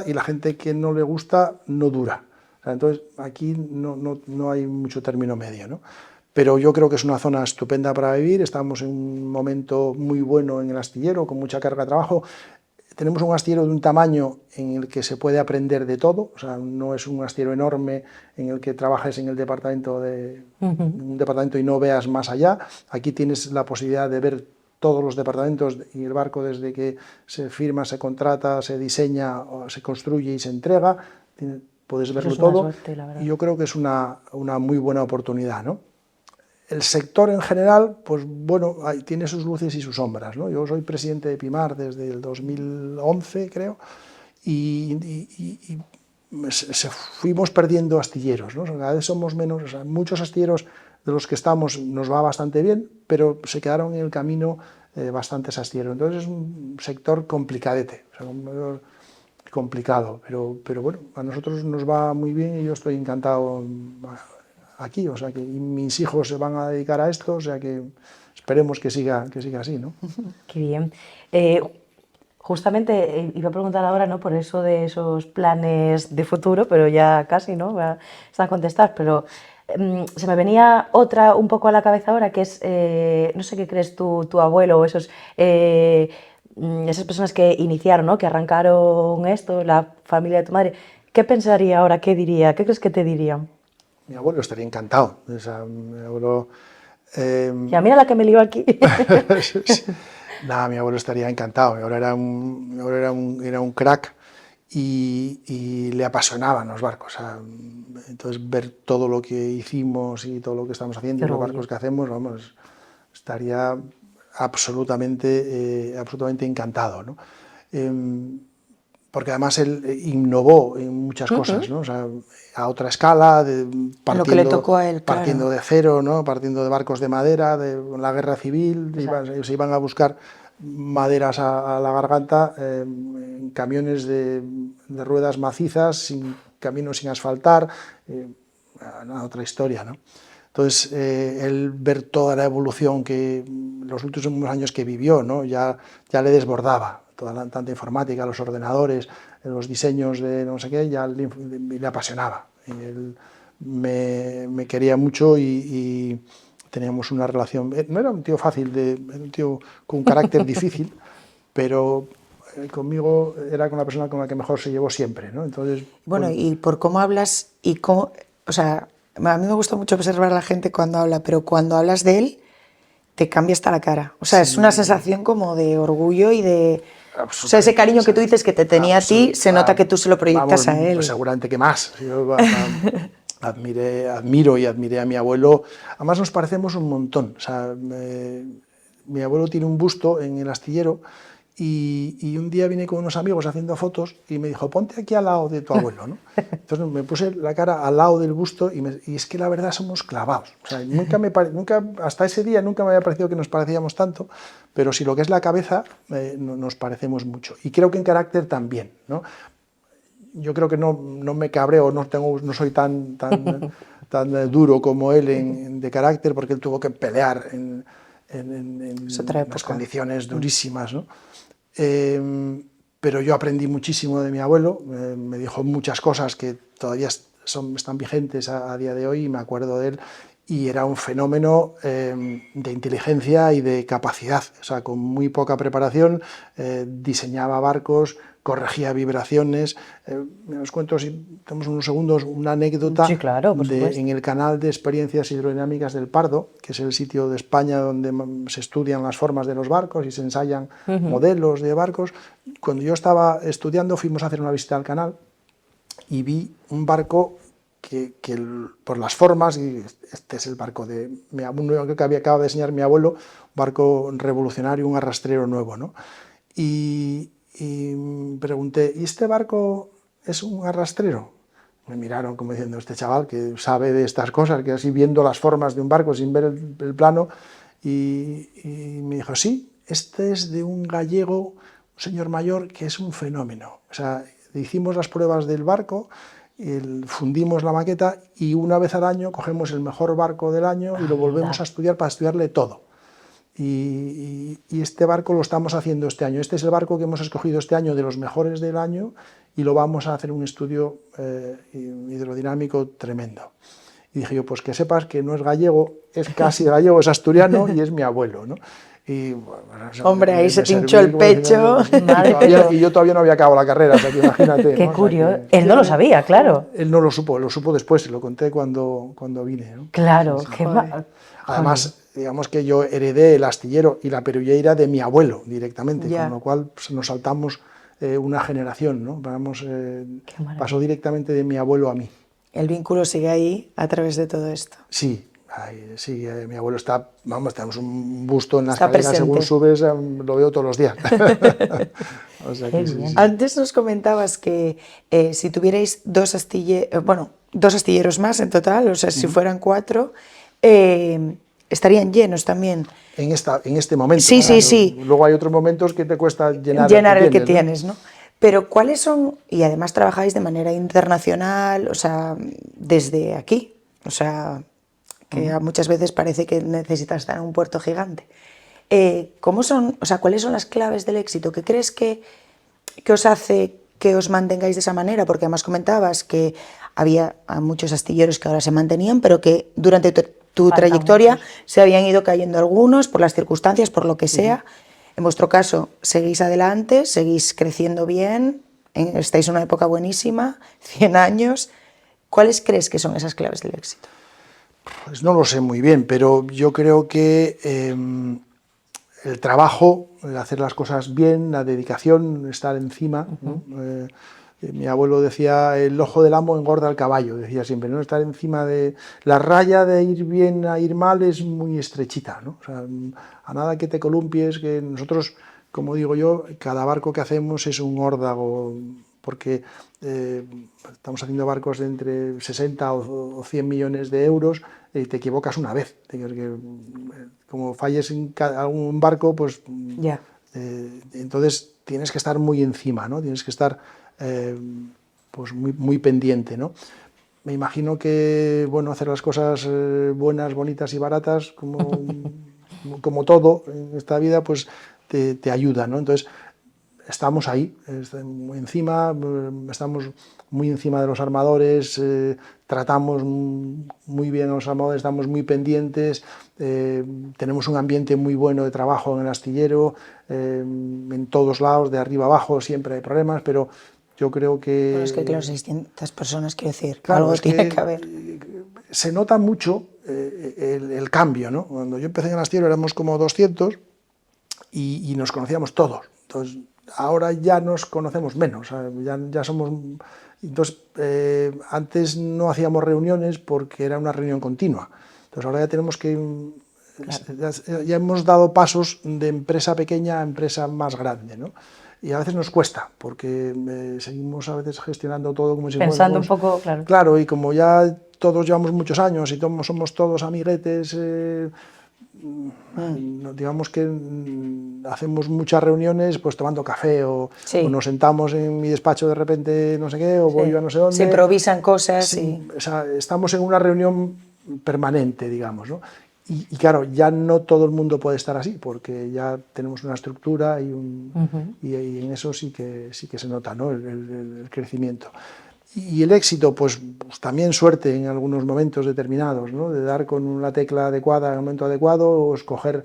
Speaker 2: y la gente que no le gusta, no dura. O sea, entonces, aquí no hay mucho término medio, ¿no? Pero yo creo que es una zona estupenda para vivir. Estamos en un momento muy bueno en el astillero, con mucha carga de trabajo. Tenemos un astillero de un tamaño en el que se puede aprender de todo, o sea, no es un astillero enorme en el que trabajes en el departamento un departamento y no veas más allá. Aquí tienes la posibilidad de ver todos los departamentos y el barco desde que se firma, se contrata, se diseña, se construye y se entrega. Puedes verlo todo, suerte, y yo creo que es una muy buena oportunidad, ¿no? El sector en general, pues bueno, tiene sus luces y sus sombras, ¿no? Yo soy presidente de Pimar desde el 2011, creo, y fuimos perdiendo astilleros, ¿no? Cada vez somos menos, o sea, muchos astilleros de los que estamos nos va bastante bien, pero se quedaron en el camino bastantes astilleros. Entonces es un sector complicadete, o sea, complicado, pero bueno, a nosotros nos va muy bien y yo estoy encantado aquí, o sea, que mis hijos se van a dedicar a esto, o sea, que esperemos que siga así, ¿no?
Speaker 1: Qué bien. Justamente iba a preguntar ahora, ¿no?, por eso de esos planes de futuro, pero ya casi, ¿no?, está a contestar, pero se me venía otra un poco a la cabeza ahora, que es, no sé qué crees tu abuelo o esas personas que iniciaron, ¿no?, que arrancaron esto, la familia de tu madre. ¿Qué pensaría ahora? ¿Qué diría? ¿Qué crees que te diría?
Speaker 2: Mi abuelo estaría encantado. O sea, mi abuelo...
Speaker 1: Ya, mira la que me lió aquí.
Speaker 2: Nada, mi abuelo estaría encantado. Mi abuelo era un crack y le apasionaban los barcos. O sea, entonces, ver todo lo que hicimos y todo lo que estamos haciendo y los barcos que hacemos, vamos, estaría absolutamente encantado, ¿no? Porque además él innovó en muchas cosas, ¿no? O sea, a otra escala,
Speaker 3: lo que le tocó a él,
Speaker 2: partiendo de cero, ¿no? Partiendo de barcos de madera, de la guerra civil, se iban a buscar maderas a la garganta en camiones de ruedas macizas, caminos sin asfaltar, otra historia, ¿no? Entonces, él ver toda la evolución que los últimos años que vivió, ¿no? ya le desbordaba. Tanta informática, los ordenadores, los diseños de no sé qué, ya le apasionaba. Él me quería mucho y teníamos una relación. No era un tío fácil, era un tío con un carácter difícil, pero conmigo era con la persona con la que mejor se llevó siempre, ¿no? Entonces,
Speaker 3: bueno, y por cómo hablas y cómo, o sea, a mí me gusta mucho observar a la gente cuando habla, pero cuando hablas de él te cambia hasta la cara. O sea, sí, es una sensación como de orgullo y de... O sea, ese cariño que tú dices que te tenía a ti, se nota que tú se lo proyectas a él.
Speaker 2: Pues seguramente que más. Yo admiro y admiré a mi abuelo. Además nos parecemos un montón. O sea, mi abuelo tiene un busto en el astillero y un día vine con unos amigos haciendo fotos y me dijo, ponte aquí al lado de tu abuelo, ¿no? Entonces me puse la cara al lado del busto y es que la verdad somos clavados. O sea, hasta ese día nunca me había parecido que nos parecíamos tanto, pero si lo que es la cabeza nos parecemos mucho. Y creo que en carácter también, ¿no? Yo creo que no me cabreo, no soy tan duro como él de carácter, porque él tuvo que pelear en unas condiciones durísimas, ¿no? Pero yo aprendí muchísimo de mi abuelo, me dijo muchas cosas que todavía están vigentes a día de hoy y me acuerdo de él, y era un fenómeno de inteligencia y de capacidad. O sea, con muy poca preparación diseñaba barcos, corregía vibraciones. Os cuento, si tenemos unos segundos, una anécdota.
Speaker 1: Sí, claro, por supuesto.
Speaker 2: En el canal de experiencias hidrodinámicas del Pardo, que es el sitio de España donde se estudian las formas de los barcos y se ensayan modelos de barcos. Cuando yo estaba estudiando, fuimos a hacer una visita al canal y vi un barco que por las formas, y este es el barco de que acaba de enseñar mi abuelo, un barco revolucionario, un arrastrero nuevo, ¿no? Y pregunté, ¿y este barco es un arrastrero. Me miraron como diciendo, este chaval que sabe de estas cosas, que así viendo las formas de un barco sin ver el plano, y me dijo, sí, este es de un gallego, un señor mayor, que es un fenómeno. O sea, hicimos las pruebas del barco, fundimos la maqueta y una vez al año cogemos el mejor barco del año y lo volvemos a estudiar para estudiarle todo. Y este barco lo estamos haciendo este año. Este es el barco que hemos escogido este año de los mejores del año y lo vamos a hacer un estudio hidrodinámico tremendo. Y dije yo, pues que sepas que no es gallego, es casi gallego, es asturiano y es mi abuelo, ¿no? Y, bueno,
Speaker 3: hombre, ahí se te hinchó el pecho.
Speaker 2: Y yo todavía no había acabado la carrera, o sea que imagínate.
Speaker 1: Qué
Speaker 2: ¿no?
Speaker 1: curioso.
Speaker 2: O sea, que,
Speaker 1: él no lo sabía, claro.
Speaker 2: Él no lo supo después, se lo conté cuando vine, ¿no?
Speaker 1: Claro,
Speaker 2: Sí, sí.
Speaker 1: qué
Speaker 2: Además, digamos que yo heredé el astillero y la perulleira de mi abuelo directamente, con lo cual pues, nos saltamos una generación, ¿no? Pasó directamente de mi abuelo a mí.
Speaker 3: El vínculo sigue ahí a través de todo esto.
Speaker 2: Sí, sí, mi abuelo está, vamos, tenemos un busto en la
Speaker 3: está
Speaker 2: escalera,
Speaker 3: presente.
Speaker 2: según subes, lo veo todos los días. O sea que sí.
Speaker 3: Antes nos comentabas que si tuvierais dos astilleros más en total, o sea, si fueran 4, estarían llenos también.
Speaker 2: En este momento.
Speaker 3: Sí, sí, sí.
Speaker 2: Luego hay otros momentos que te cuesta llenar
Speaker 3: el que tienes, ¿no? Pero ¿cuáles son? Y además trabajáis de manera internacional, o sea, desde aquí, o sea, que muchas veces parece que necesitas estar en un puerto gigante. ¿Cómo son, o sea, cuáles son las claves del éxito? ¿Qué crees que os hace que os mantengáis de esa manera? Porque además comentabas que había muchos astilleros que ahora se mantenían, pero que durante tu trayectoria se habían ido cayendo algunos por las circunstancias, por lo que sea. En vuestro caso, seguís adelante, seguís creciendo bien, estáis en una época buenísima, 100 años. ¿Cuáles crees que son esas claves del éxito?
Speaker 2: Pues no lo sé muy bien, pero yo creo que el trabajo, el hacer las cosas bien, la dedicación, estar encima, ¿no? Mi abuelo decía, el ojo del amo engorda al caballo, decía siempre, ¿no? Estar encima de... La raya de ir bien a ir mal es muy estrechita, ¿no? O sea, a nada que te columpies, que nosotros, como digo yo, cada barco que hacemos es un órdago, porque estamos haciendo barcos de entre 60 o 100 millones de euros, y te equivocas una vez. Como falles en algún barco, pues... entonces tienes que estar muy encima, ¿no? Tienes que estar... pues muy pendiente, ¿no? Me imagino que, bueno, hacer las cosas buenas, bonitas y baratas, como todo en esta vida, pues te ayuda, ¿no? Entonces, estamos ahí, muy encima, estamos muy encima de los armadores, tratamos muy bien a los armadores, estamos muy pendientes, tenemos un ambiente muy bueno de trabajo en el astillero, en todos lados, de arriba abajo, siempre hay problemas, pero yo creo que...
Speaker 3: Bueno, es que claro, 600 personas, quiero decir,
Speaker 2: claro,
Speaker 3: algo tiene que haber.
Speaker 2: Se nota mucho el cambio, ¿no? Cuando yo empecé en el astillero éramos como 200 y nos conocíamos todos. Entonces, ahora ya nos conocemos menos, ya somos... Entonces, antes no hacíamos reuniones porque era una reunión continua. Entonces, ahora ya tenemos que... Claro. Ya hemos dado pasos de empresa pequeña a empresa más grande, ¿no? Y a veces nos cuesta, porque seguimos a veces gestionando todo como si
Speaker 1: pensando un poco, claro.
Speaker 2: Claro, y como ya todos llevamos muchos años y somos todos amiguetes, digamos que hacemos muchas reuniones pues tomando café o nos sentamos en mi despacho de repente no sé qué, o voy a no sé dónde.
Speaker 3: Se improvisan cosas.
Speaker 2: O sea, estamos en una reunión permanente, digamos, ¿no? Y claro, ya no todo el mundo puede estar así, porque ya tenemos una estructura y en eso sí que se nota, ¿no? el crecimiento. Y el éxito, pues también suerte en algunos momentos determinados, ¿no? De dar con la tecla adecuada en el momento adecuado, o escoger,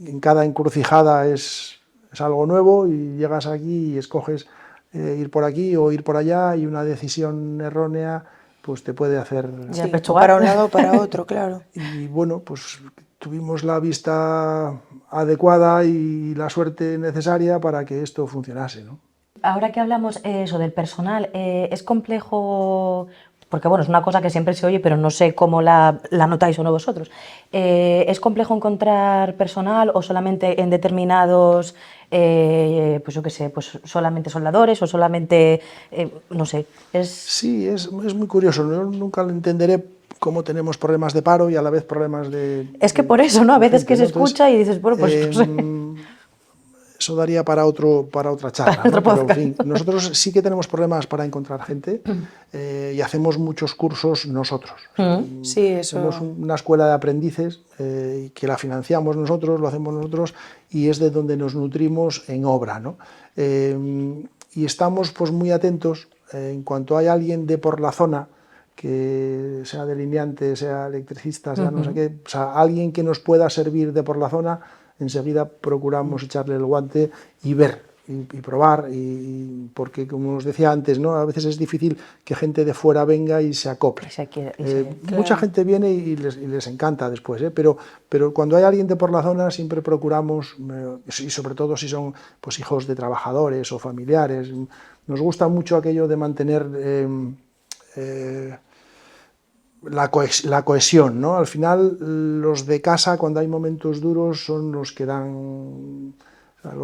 Speaker 2: en cada encrucijada es algo nuevo y llegas aquí y escoges ir por aquí o ir por allá, y una decisión errónea pues te puede hacer...
Speaker 3: Sí, para un lado o para otro, claro.
Speaker 2: Y bueno, pues tuvimos la vista adecuada y la suerte necesaria para que esto funcionase, ¿no?
Speaker 1: Ahora que hablamos eso del personal, ¿es complejo porque bueno, es una cosa que siempre se oye, pero no sé cómo la notáis o no vosotros. ¿Es complejo encontrar personal o solamente en determinados, pues yo qué sé, pues solamente soldadores o solamente, no sé,
Speaker 2: Sí, es muy curioso, yo nunca lo entenderé cómo tenemos problemas de paro y a la vez problemas
Speaker 1: Es que por eso, ¿no? A
Speaker 2: de
Speaker 1: veces que
Speaker 2: gente,
Speaker 1: se
Speaker 2: ¿no? Entonces,
Speaker 1: escucha y dices, bueno, pues no sé,
Speaker 2: eso daría para otra
Speaker 1: para
Speaker 2: charla,
Speaker 1: otro
Speaker 2: ¿no? Pero, en
Speaker 1: podcast.
Speaker 2: fin, nosotros sí que tenemos problemas para encontrar gente y hacemos muchos cursos nosotros. O sea,
Speaker 3: Sí,
Speaker 2: tenemos
Speaker 3: eso.
Speaker 2: una escuela de aprendices que la financiamos nosotros, lo hacemos nosotros y es de donde nos nutrimos en obra, ¿no? Y estamos pues muy atentos en cuanto hay alguien de por la zona que sea delineante, sea electricista, sea no sé qué, o sea, alguien que nos pueda servir de por la zona, enseguida procuramos echarle el guante y ver y probar, porque como os decía antes, ¿no? A veces es difícil que gente de fuera venga y se acople. Mucha
Speaker 3: Claro.
Speaker 2: gente viene y les encanta después, pero cuando hay alguien de por la zona siempre procuramos, y sobre todo si son pues, hijos de trabajadores o familiares, nos gusta mucho aquello de mantener la cohesión, ¿no? Al final, los de casa, cuando hay momentos duros, son los que dan...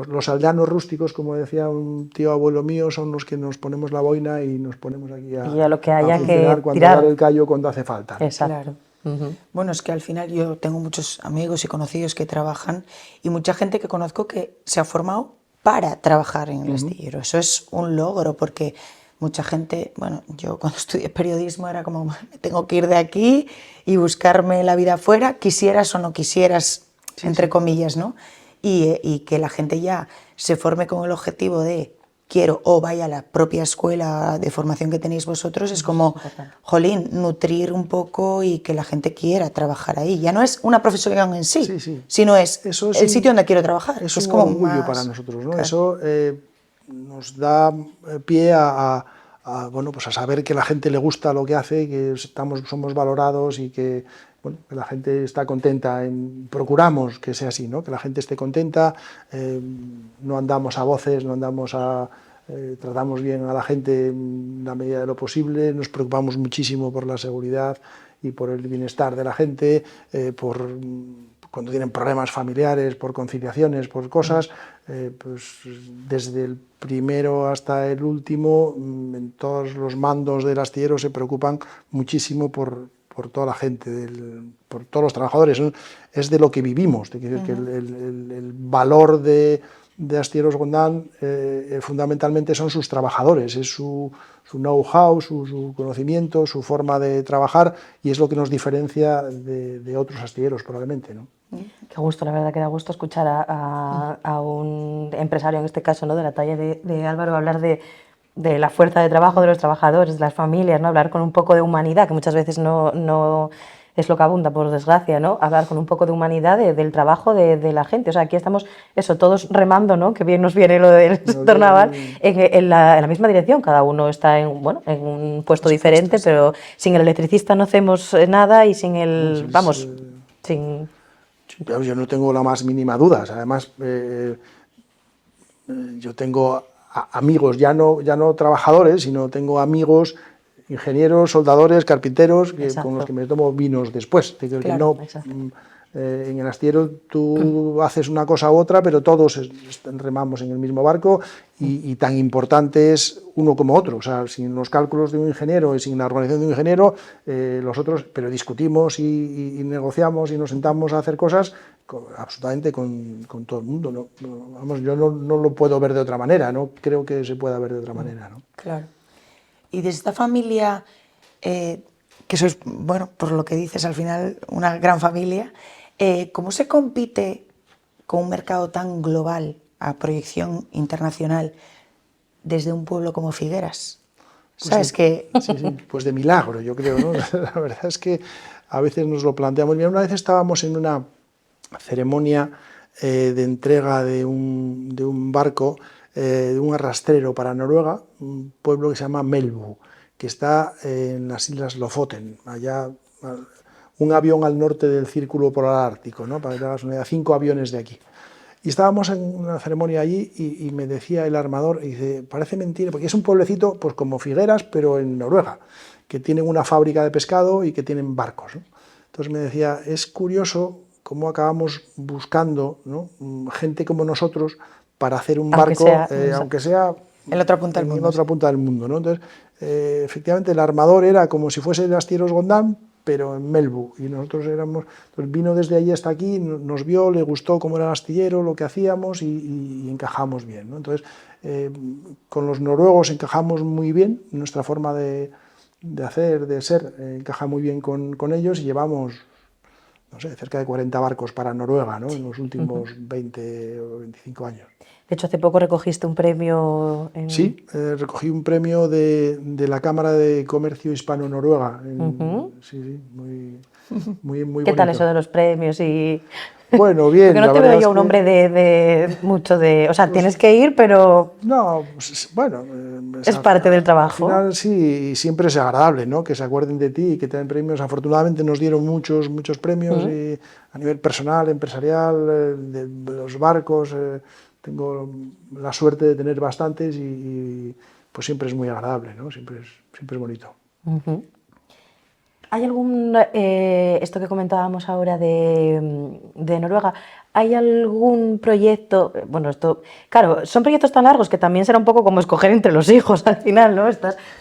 Speaker 2: Los aldeanos rústicos, como decía un tío abuelo mío, son los que nos ponemos la boina y nos ponemos aquí
Speaker 1: Y a lo que
Speaker 2: a
Speaker 1: haya
Speaker 2: funcionar,
Speaker 1: que
Speaker 2: cuando a dar
Speaker 1: tirar.
Speaker 2: el callo, cuando hace falta, ¿no?
Speaker 1: Exacto.
Speaker 3: Claro. Bueno, es que al final yo tengo muchos amigos y conocidos que trabajan y mucha gente que conozco que se ha formado para trabajar en el astillero. Eso es un logro porque mucha gente, bueno, yo cuando estudié periodismo era como, me tengo que ir de aquí y buscarme la vida afuera, quisieras o no quisieras, entre comillas, ¿no? Y que la gente ya se forme con el objetivo de quiero o vaya a la propia escuela de formación que tenéis vosotros, es como, jolín, nutrir un poco y que la gente quiera trabajar ahí. Ya no es una profesión en sí, sino es
Speaker 2: Eso es
Speaker 3: el sitio donde quiero trabajar.
Speaker 2: es
Speaker 3: Es
Speaker 2: un
Speaker 3: como
Speaker 2: orgullo
Speaker 3: más...
Speaker 2: para nosotros, ¿no?
Speaker 3: Claro.
Speaker 2: Eso nos da pie bueno, pues a saber que la gente le gusta lo que hace, que somos valorados y que, bueno, que la gente está contenta. Procuramos que sea así, ¿no? Que la gente esté contenta, no andamos a voces, no andamos tratamos bien a la gente en la medida de lo posible, nos preocupamos muchísimo por la seguridad y por el bienestar de la gente, cuando tienen problemas familiares, por conciliaciones, por cosas, pues desde el primero hasta el último, en todos los mandos del astillero se preocupan muchísimo por toda la gente, por todos los trabajadores. Es de lo que vivimos, de que el valor de Astilleros Gondán fundamentalmente son sus trabajadores, es su know-how, su conocimiento, su forma de trabajar y es lo que nos diferencia de otros astilleros probablemente, ¿no?
Speaker 1: Qué gusto, la verdad que da gusto escuchar a un empresario, en este caso, ¿no? De la talla de Álvaro, hablar de la fuerza de trabajo de los trabajadores, de las familias, ¿no? Hablar con un poco de humanidad, que muchas veces no es lo que abunda, por desgracia, ¿no? Hablar con un poco de humanidad del trabajo de la gente. O sea, aquí estamos, eso, todos remando, ¿no? Que bien nos viene lo del sector naval, en la misma dirección. Cada uno está en un puesto diferente, pero sin el electricista no hacemos nada y sin el... Vamos, sin...
Speaker 2: Yo no tengo la más mínima duda. Además, yo tengo amigos, ya no trabajadores, sino tengo amigos, ingenieros, soldadores, carpinteros, con los que me tomo vinos después.
Speaker 3: Claro,
Speaker 2: En el astillero tú haces una cosa u otra, pero todos remamos en el mismo barco y tan importante es uno como otro. O sea, sin los cálculos de un ingeniero y sin la organización de un ingeniero, los otros, pero discutimos y negociamos y nos sentamos a hacer cosas absolutamente con todo el mundo. ¿No? Vamos, yo no lo puedo ver de otra manera, no creo que se pueda ver de otra manera, ¿no?
Speaker 3: Claro. Y de esta familia, que sois, bueno, por lo que dices, al final una gran familia, ¿cómo se compite con un mercado tan global, a proyección internacional, desde un pueblo como Figueras?
Speaker 2: Pues
Speaker 3: ¿Sabes que
Speaker 2: sí, pues de milagro, yo creo, ¿no? La verdad es que a veces nos lo planteamos. Mira, una vez estábamos en una ceremonia de entrega de un barco, de un arrastrero para Noruega, un pueblo que se llama Melbu, que está en las islas Lofoten, allá un avión al norte del Círculo Polar Ártico, ¿no? Para que te hagas una idea, 5 aviones de aquí. Y estábamos en una ceremonia allí y me decía el armador, y dice, parece mentira, porque es un pueblecito pues como Figueras, pero en Noruega, que tienen una fábrica de pescado y que tienen barcos, ¿no? Entonces me decía, es curioso cómo acabamos buscando, ¿no?, gente como nosotros para hacer un barco, aunque sea
Speaker 3: en la otra punta del mundo.
Speaker 2: En otra punta del mundo, ¿no? Entonces, efectivamente, el armador era como si fuese el astilleros Gondán, pero en Melbu, y nosotros éramos, entonces vino desde allí hasta aquí, nos vio, le gustó cómo era el astillero, lo que hacíamos y encajamos bien, ¿no? Entonces, con los noruegos encajamos muy bien, nuestra forma de hacer, de ser, encaja muy bien con ellos, y llevamos, no sé, cerca de 40 barcos para Noruega, ¿no?, en los últimos 20 o 25 años.
Speaker 1: De hecho, hace poco recogiste un premio en...
Speaker 2: Sí, recogí un premio de la Cámara de Comercio Hispano-Noruega. Sí, sí, muy bonito.
Speaker 1: ¿Qué tal eso de los premios?
Speaker 2: Bueno, bien.
Speaker 1: Porque no te veo yo un hombre de mucho de... O sea, pues, tienes que ir, pero...
Speaker 2: No, pues, bueno...
Speaker 1: es parte del trabajo.
Speaker 2: Al final sí, siempre es agradable, ¿no?, que se acuerden de ti y que te den premios. Afortunadamente nos dieron muchos premios, y a nivel personal, empresarial, de los barcos... tengo la suerte de tener bastantes y pues siempre es muy agradable, ¿no? Siempre es bonito.
Speaker 1: ¿Hay algún, esto que comentábamos ahora de Noruega, hay algún proyecto, bueno, esto, claro, son proyectos tan largos que también será un poco como escoger entre los hijos al final, ¿no?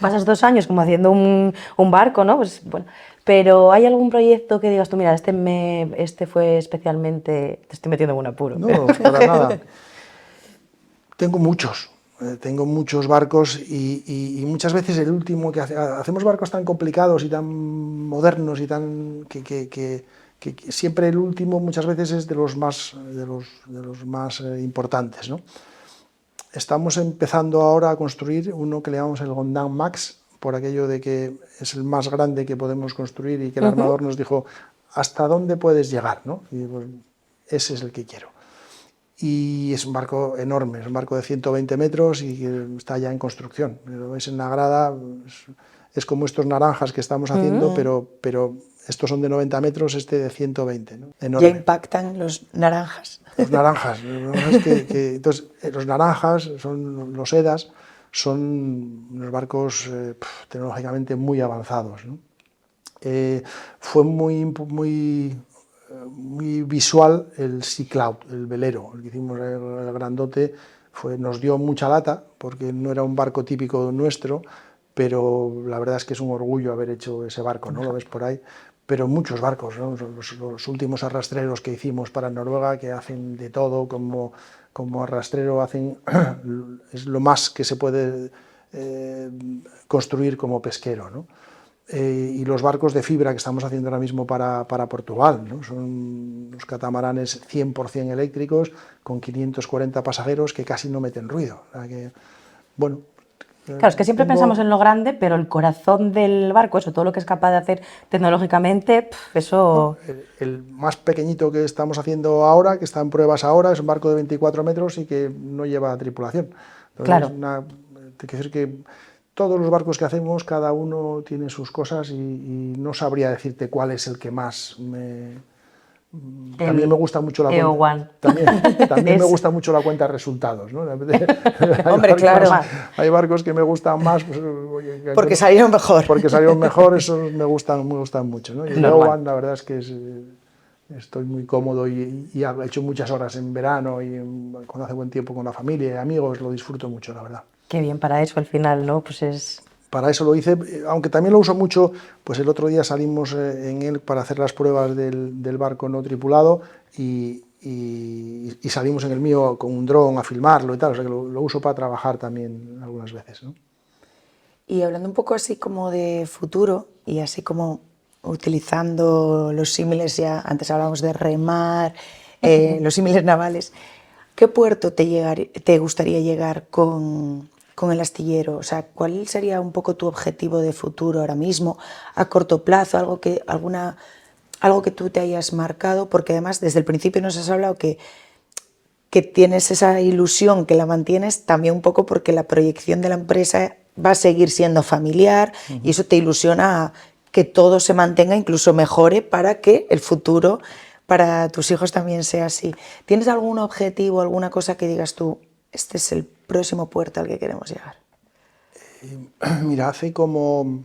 Speaker 1: Pasas 2 años como haciendo un barco, ¿no? Pues bueno, pero ¿hay algún proyecto que digas tú, mira, este fue especialmente, te estoy metiendo en un apuro?
Speaker 2: No, para nada. Tengo muchos barcos y muchas veces el último que hacemos barcos tan complicados y tan modernos y tan que siempre el último muchas veces es de los más importantes, ¿no? Estamos empezando ahora a construir uno que le llamamos el Gondán Max, por aquello de que es el más grande que podemos construir y que el armador nos dijo, ¿hasta dónde puedes llegar?, ¿no? Y pues, ese es el que quiero. Y es un barco enorme, es un barco de 120 metros y que está ya en construcción. Lo ves en la grada, es como estos naranjas que estamos haciendo, pero estos son de 90 metros, este de 120, ¿no? Enorme.
Speaker 3: ¿Ya impactan los naranjas?
Speaker 2: Los naranjas. Entonces, los naranjas, son los EDAs, son unos barcos tecnológicamente muy avanzados, ¿no? Fue muy visual el Sea Cloud, el velero, el que hicimos, el grandote, nos dio mucha lata, porque no era un barco típico nuestro, pero la verdad es que es un orgullo haber hecho ese barco, ¿no? Lo ves por ahí, pero muchos barcos, ¿no? Los últimos arrastreros que hicimos para Noruega, que hacen de todo, como arrastrero hacen, es lo más que se puede construir como pesquero, ¿no? Y los barcos de fibra que estamos haciendo ahora mismo para Portugal, ¿no? Son los catamaranes 100% eléctricos con 540 pasajeros que casi no meten ruido. O sea que, bueno,
Speaker 1: claro, es que siempre pensamos en lo grande, pero el corazón del barco, eso, todo lo que es capaz de hacer tecnológicamente, eso...
Speaker 2: El más pequeñito que estamos haciendo ahora, que está en pruebas ahora, es un barco de 24 metros y que no lleva tripulación. Entonces,
Speaker 1: claro.
Speaker 2: Te quiero decir que todos los barcos que hacemos, cada uno tiene sus cosas y no sabría decirte cuál es el que más También me gusta mucho la cuenta. También me gusta mucho la cuenta de resultados, ¿no?
Speaker 3: Hombre, claro.
Speaker 2: Hay barcos que me gustan más, pues,
Speaker 3: porque salieron mejor.
Speaker 2: Porque salieron mejor, esos me gustan mucho, ¿no? Y el Eogan, la verdad es que estoy muy cómodo y he hecho muchas horas en verano y cuando hace buen tiempo con la familia y amigos, lo disfruto mucho, la verdad.
Speaker 1: Qué bien para eso al final, ¿no? Pues es...
Speaker 2: Para eso lo hice, aunque también lo uso mucho, pues el otro día salimos en él para hacer las pruebas del barco no tripulado y salimos en el mío con un dron a filmarlo y tal, o sea que lo uso para trabajar también algunas veces, ¿no?
Speaker 3: Y hablando un poco así como de futuro y así como utilizando los símiles, ya antes hablábamos de remar, los símiles navales, ¿qué puerto te gustaría llegar con el astillero? O sea, ¿cuál sería un poco tu objetivo de futuro ahora mismo, a corto plazo, algo que tú te hayas marcado? Porque además desde el principio nos has hablado que tienes esa ilusión, que la mantienes también un poco porque la proyección de la empresa va a seguir siendo familiar y eso te ilusiona a que todo se mantenga, incluso mejore, para que el futuro para tus hijos también sea así. ¿Tienes algún objetivo, alguna cosa que digas tú, este es el próximo puerto al que queremos llegar?
Speaker 2: Mira, hace como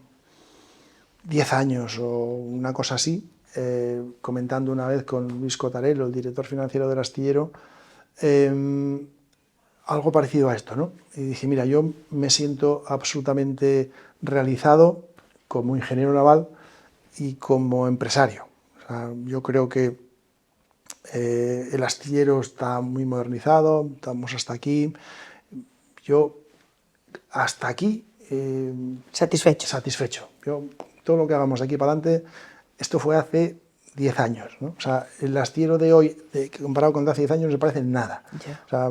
Speaker 2: 10 años o una cosa así, comentando una vez con Luis Cotarello, el director financiero del Astillero, algo parecido a esto, ¿no? Y dije, mira, yo me siento absolutamente realizado como ingeniero naval y como empresario. O sea, yo creo que el astillero está muy modernizado, estamos hasta aquí. Yo hasta aquí satisfecho. Yo, todo lo que hagamos de aquí para adelante, esto fue hace 10 años, ¿no? O sea, el astillero de hoy, comparado con hace 10 años, no se parece en nada.
Speaker 3: Yeah.
Speaker 2: O sea,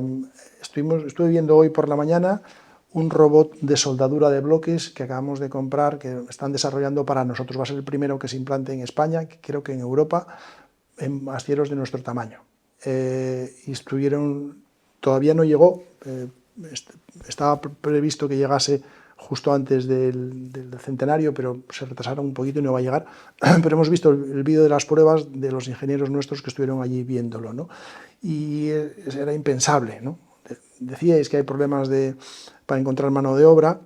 Speaker 2: estuve viendo hoy por la mañana un robot de soldadura de bloques que acabamos de comprar, que están desarrollando para nosotros. Va a ser el primero que se implante en España, creo que en Europa, en astilleros de nuestro tamaño. Y todavía no llegó, estaba previsto que llegase justo antes del centenario, pero se retrasaron un poquito y no va a llegar. Pero hemos visto el vídeo de las pruebas de los ingenieros nuestros que estuvieron allí viéndolo, ¿no? Y era impensable, ¿no? Decíais que hay problemas para encontrar mano de obra.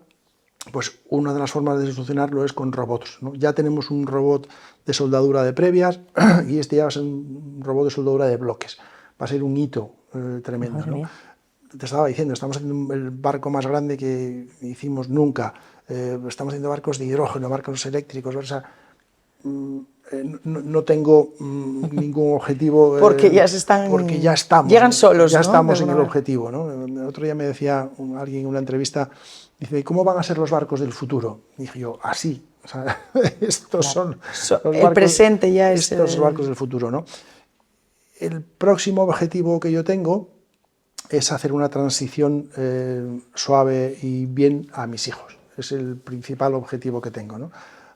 Speaker 2: Pues una de las formas de solucionarlo es con robots, ¿no? Ya tenemos un robot de soldadura de previas y este ya va a ser un robot de soldadura de bloques. Va a ser un hito tremendo, ¿no? Te estaba diciendo, estamos haciendo el barco más grande que hicimos nunca. Estamos haciendo barcos de hidrógeno, barcos eléctricos. O sea, no tengo ningún objetivo.
Speaker 3: Porque ya se están...
Speaker 2: Porque ya estamos.
Speaker 3: Llegan solos,
Speaker 2: ya
Speaker 3: ¿no?
Speaker 2: estamos en el objetivo, ¿no? El otro día me decía alguien en una entrevista, dice, ¿cómo van a ser los barcos del futuro? Y dije yo, así. O sea, estos son los
Speaker 3: el
Speaker 2: barcos,
Speaker 3: presente ya es...
Speaker 2: Estos barcos del futuro, ¿no? El próximo objetivo que yo tengo es hacer una transición suave y bien a mis hijos. Es el principal objetivo que tengo, ¿no?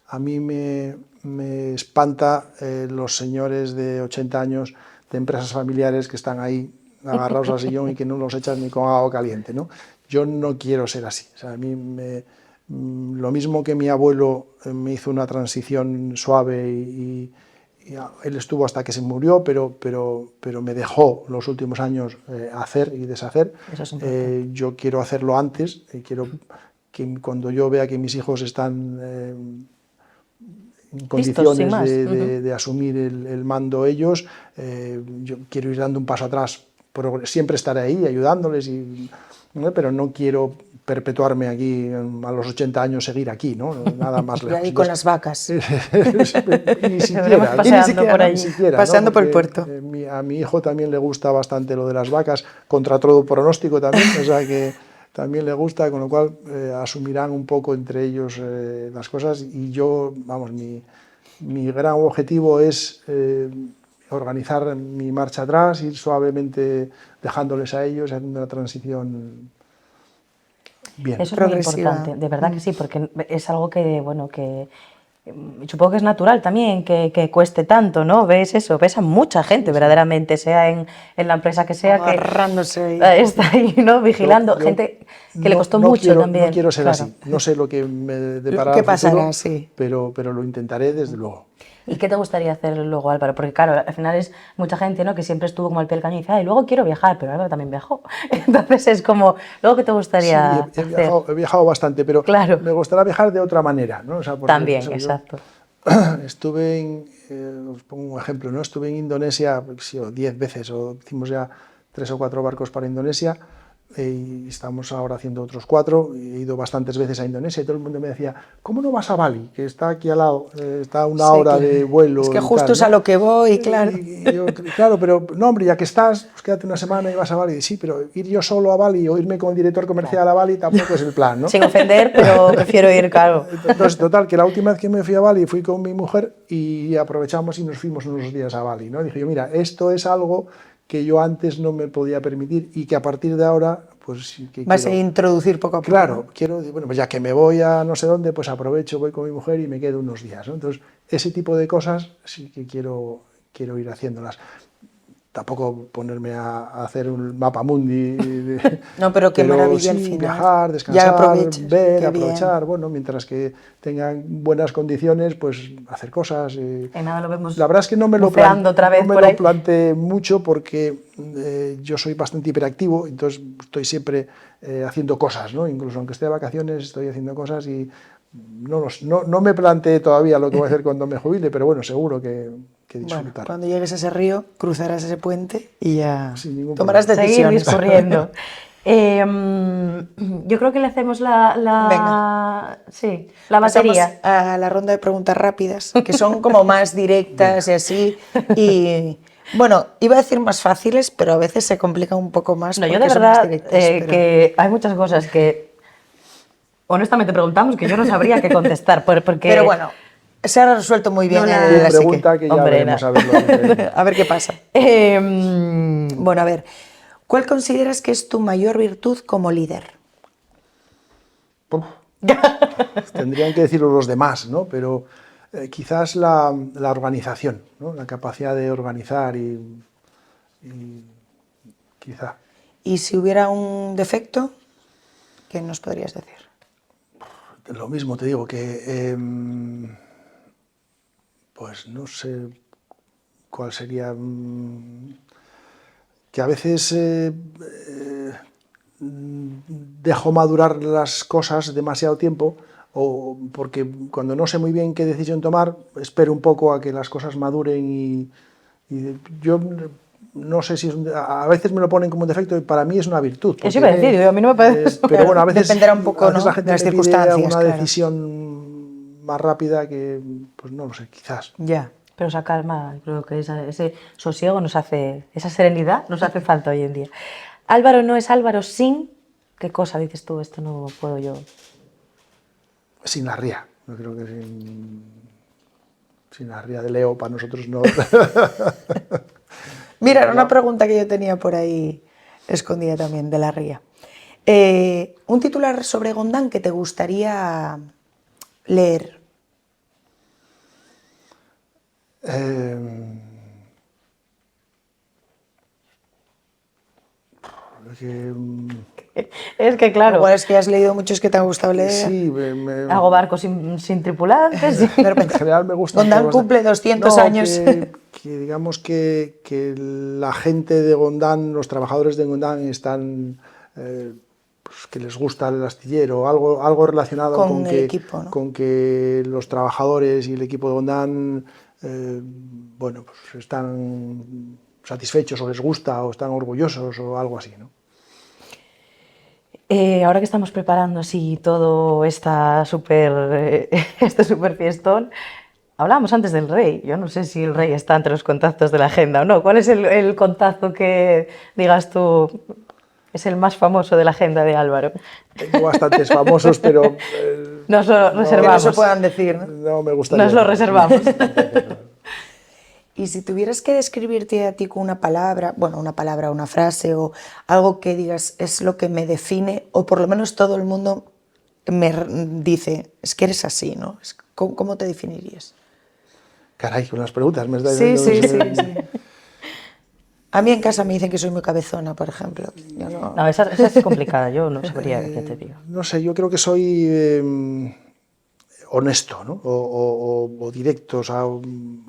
Speaker 2: A mí me espanta los señores de 80 años de empresas familiares que están ahí agarrados al sillón y que no los echas ni con agua caliente, ¿no? Yo no quiero ser así. O sea, a mí lo mismo que mi abuelo me hizo una transición suave y él estuvo hasta que se murió, pero me dejó los últimos años hacer y deshacer. Yo quiero hacerlo antes, quiero que cuando yo vea que mis hijos están en condiciones de asumir el mando ellos, yo quiero ir dando un paso atrás, siempre estaré ahí ayudándoles, pero no quiero perpetuarme aquí a los 80 años, seguir aquí, ¿no? Nada más lejos.
Speaker 3: Y ahí con las vacas.
Speaker 2: Ni siquiera,
Speaker 3: paseando por el puerto.
Speaker 2: A mi hijo también le gusta bastante lo de las vacas, contra todo pronóstico también, o sea que también le gusta, con lo cual asumirán un poco entre ellos las cosas, y yo, vamos, mi gran objetivo es organizar mi marcha atrás, ir suavemente dejándoles a ellos, haciendo una transición bien.
Speaker 1: Eso es muy importante, de verdad que sí, porque es algo que, bueno, que supongo que es natural también que cueste tanto, ¿no? Ves eso, ves a mucha gente verdaderamente, sea en la empresa que sea,
Speaker 3: agarrándose
Speaker 1: que está ahí, ¿no? Vigilando, gente que le costó mucho también.
Speaker 2: No quiero ser así, no sé lo que me deparará el futuro,
Speaker 3: sí.
Speaker 2: pero lo intentaré desde luego.
Speaker 1: ¿Y qué te gustaría hacer luego, Álvaro? Porque claro, al final es mucha gente, ¿no?, que siempre estuvo como al pie del cañón y dice, y luego quiero viajar, pero Álvaro también viajó. Entonces es como, ¿luego qué te gustaría hacer?
Speaker 2: He viajado bastante, pero me gustaría viajar de otra manera, ¿no? O sea,
Speaker 1: también, exacto.
Speaker 2: Estuve os pongo un ejemplo, ¿no? Estuve en Indonesia 10 veces, o hicimos ya 3 o 4 barcos para Indonesia, y estamos ahora haciendo otros 4, he ido bastantes veces a Indonesia y todo el mundo me decía, ¿cómo no vas a Bali? Que está aquí al lado, está a una hora de vuelo.
Speaker 3: Es que justo es a lo que voy, claro.
Speaker 2: Claro, pero no, hombre, ya que estás, pues quédate una semana y vas a Bali. Y sí, pero ir yo solo a Bali o irme con el director comercial a Bali tampoco es el plan, ¿no?
Speaker 1: Sin ofender, pero prefiero ir, claro.
Speaker 2: Entonces, total, que la última vez que me fui a Bali fui con mi mujer y aprovechamos y nos fuimos unos días a Bali, ¿no? Dije yo, mira, esto es algo que yo antes no me podía permitir y que a partir de ahora, pues sí que
Speaker 3: vas a introducir poco a poco.
Speaker 2: Claro, quiero, bueno, pues ya que me voy a no sé dónde, pues aprovecho, voy con mi mujer y me quedo unos días, ¿no? Entonces, ese tipo de cosas sí que quiero ir haciéndolas. tampoco ponerme a hacer un mapa mundi.
Speaker 3: No, pero qué maravilla al
Speaker 2: sí,
Speaker 3: final.
Speaker 2: viajar,
Speaker 3: Ya
Speaker 2: descansar,
Speaker 3: aprovechas,
Speaker 2: ver,
Speaker 3: qué bien.
Speaker 2: aprovechar, bueno, mientras que tengan buenas condiciones, pues hacer cosas.
Speaker 1: En nada lo vemos
Speaker 2: La verdad es que no me lo,
Speaker 1: buceando otra vez
Speaker 2: no me
Speaker 1: por
Speaker 2: lo
Speaker 1: ahí.
Speaker 2: planteé mucho porque yo soy bastante hiperactivo, entonces estoy siempre haciendo cosas, ¿no? Incluso aunque esté de vacaciones, estoy haciendo cosas y no me planteé todavía lo que voy a hacer cuando me jubile, pero bueno, seguro que
Speaker 3: Bueno,
Speaker 2: disfrutar.
Speaker 3: cuando llegues a ese río, cruzarás ese puente y ya
Speaker 2: Sin ningún
Speaker 3: tomarás
Speaker 2: problema.
Speaker 1: Seguir
Speaker 3: decisiones.
Speaker 1: discurriendo. Yo creo que le hacemos
Speaker 3: Venga.
Speaker 1: sí, la
Speaker 3: Pasamos
Speaker 1: batería.
Speaker 3: a la ronda de preguntas rápidas, que son como más directas y así. Y bueno, iba a decir más fáciles, pero a veces se complica un poco más
Speaker 1: No, yo
Speaker 3: porque
Speaker 1: de
Speaker 3: son más
Speaker 1: verdad
Speaker 3: directas. Pero...
Speaker 1: que hay muchas cosas que honestamente preguntamos que yo no sabría qué contestar, porque...
Speaker 3: Pero bueno, se ha resuelto muy bien
Speaker 1: No
Speaker 3: el
Speaker 2: Tú
Speaker 1: la-
Speaker 3: así
Speaker 2: pregunta que ya
Speaker 1: Hombre,
Speaker 2: veremos a ver lo que...
Speaker 3: a ver qué pasa. Bueno, a ver, ¿cuál consideras que es tu mayor virtud como líder?
Speaker 2: Uf, tendrían que decirlo los demás, ¿no? Pero quizás la organización, ¿no? La capacidad de organizar y quizá.
Speaker 3: Y si hubiera un defecto, ¿qué nos podrías decir?
Speaker 2: Lo mismo te digo, que pues no sé cuál sería, que a veces dejo madurar las cosas demasiado tiempo, o porque cuando no sé muy bien qué decisión tomar, espero un poco a que las cosas maduren y yo no sé si es a veces me lo ponen como un defecto y para mí es una virtud.
Speaker 1: Eso iba a decir, a mí no me parece...
Speaker 2: Pero bueno, a veces,
Speaker 3: dependerá un poco,
Speaker 2: a veces
Speaker 3: ¿no?,
Speaker 2: la gente
Speaker 3: de las
Speaker 2: me pide
Speaker 3: circunstancias,
Speaker 2: alguna
Speaker 3: claro.
Speaker 2: decisión más rápida que, pues no lo sé, quizás.
Speaker 3: Ya.
Speaker 1: Pero esa calma, creo que ese sosiego nos hace, esa serenidad nos hace falta hoy en día. Álvaro no es Álvaro sin... ¿Qué cosa dices tú? Esto no puedo yo...
Speaker 2: Sin la ría, yo creo que sin la ría de Leo para nosotros no.
Speaker 3: Mira, era una pregunta que yo tenía por ahí escondida también, de la ría. Un titular sobre Gondán que te gustaría leer.
Speaker 1: Es que claro,
Speaker 3: Igual es que has leído muchos que te han gustado leer.
Speaker 2: Sí,
Speaker 1: hago barcos sin tripulantes.
Speaker 3: De
Speaker 2: en
Speaker 3: repente,
Speaker 2: general me gustan
Speaker 3: Gondán
Speaker 2: todos los
Speaker 3: cumple 200
Speaker 2: No,
Speaker 3: años.
Speaker 2: que digamos que la gente de Gondán, los trabajadores de Gondán están, pues que les gusta el astillero, algo relacionado
Speaker 3: Con el equipo, ¿no?
Speaker 2: con que los trabajadores y el equipo de Gondán, bueno, pues están satisfechos o les gusta o están orgullosos o algo así, ¿no?
Speaker 1: Ahora que estamos preparando así todo este super fiestón, hablábamos antes del rey. Yo no sé si el rey está entre los contactos de la agenda o no. ¿Cuál es el contacto que, digas tú, es el más famoso de la agenda de Álvaro?
Speaker 2: Tengo bastantes famosos, pero...
Speaker 1: Nos lo
Speaker 3: Que no
Speaker 1: reservamos.
Speaker 3: se puedan decir, ¿no?
Speaker 2: No me gustaría.
Speaker 1: Nos lo reservamos.
Speaker 3: Y si tuvieras que describirte a ti con una palabra, bueno, una frase o algo que digas es lo que me define, o por lo menos todo el mundo me dice, es que eres así, ¿no? ¿Cómo te definirías?
Speaker 2: Caray, con las preguntas me estáis
Speaker 3: Sí,
Speaker 2: diciendo...
Speaker 3: sí, sí, sí. A mí en casa me dicen que soy muy cabezona, por ejemplo. Yo no...
Speaker 1: No, esa es complicada, yo no sabría qué te digo.
Speaker 2: No sé, yo creo que soy honesto, ¿no? O directo, o sea,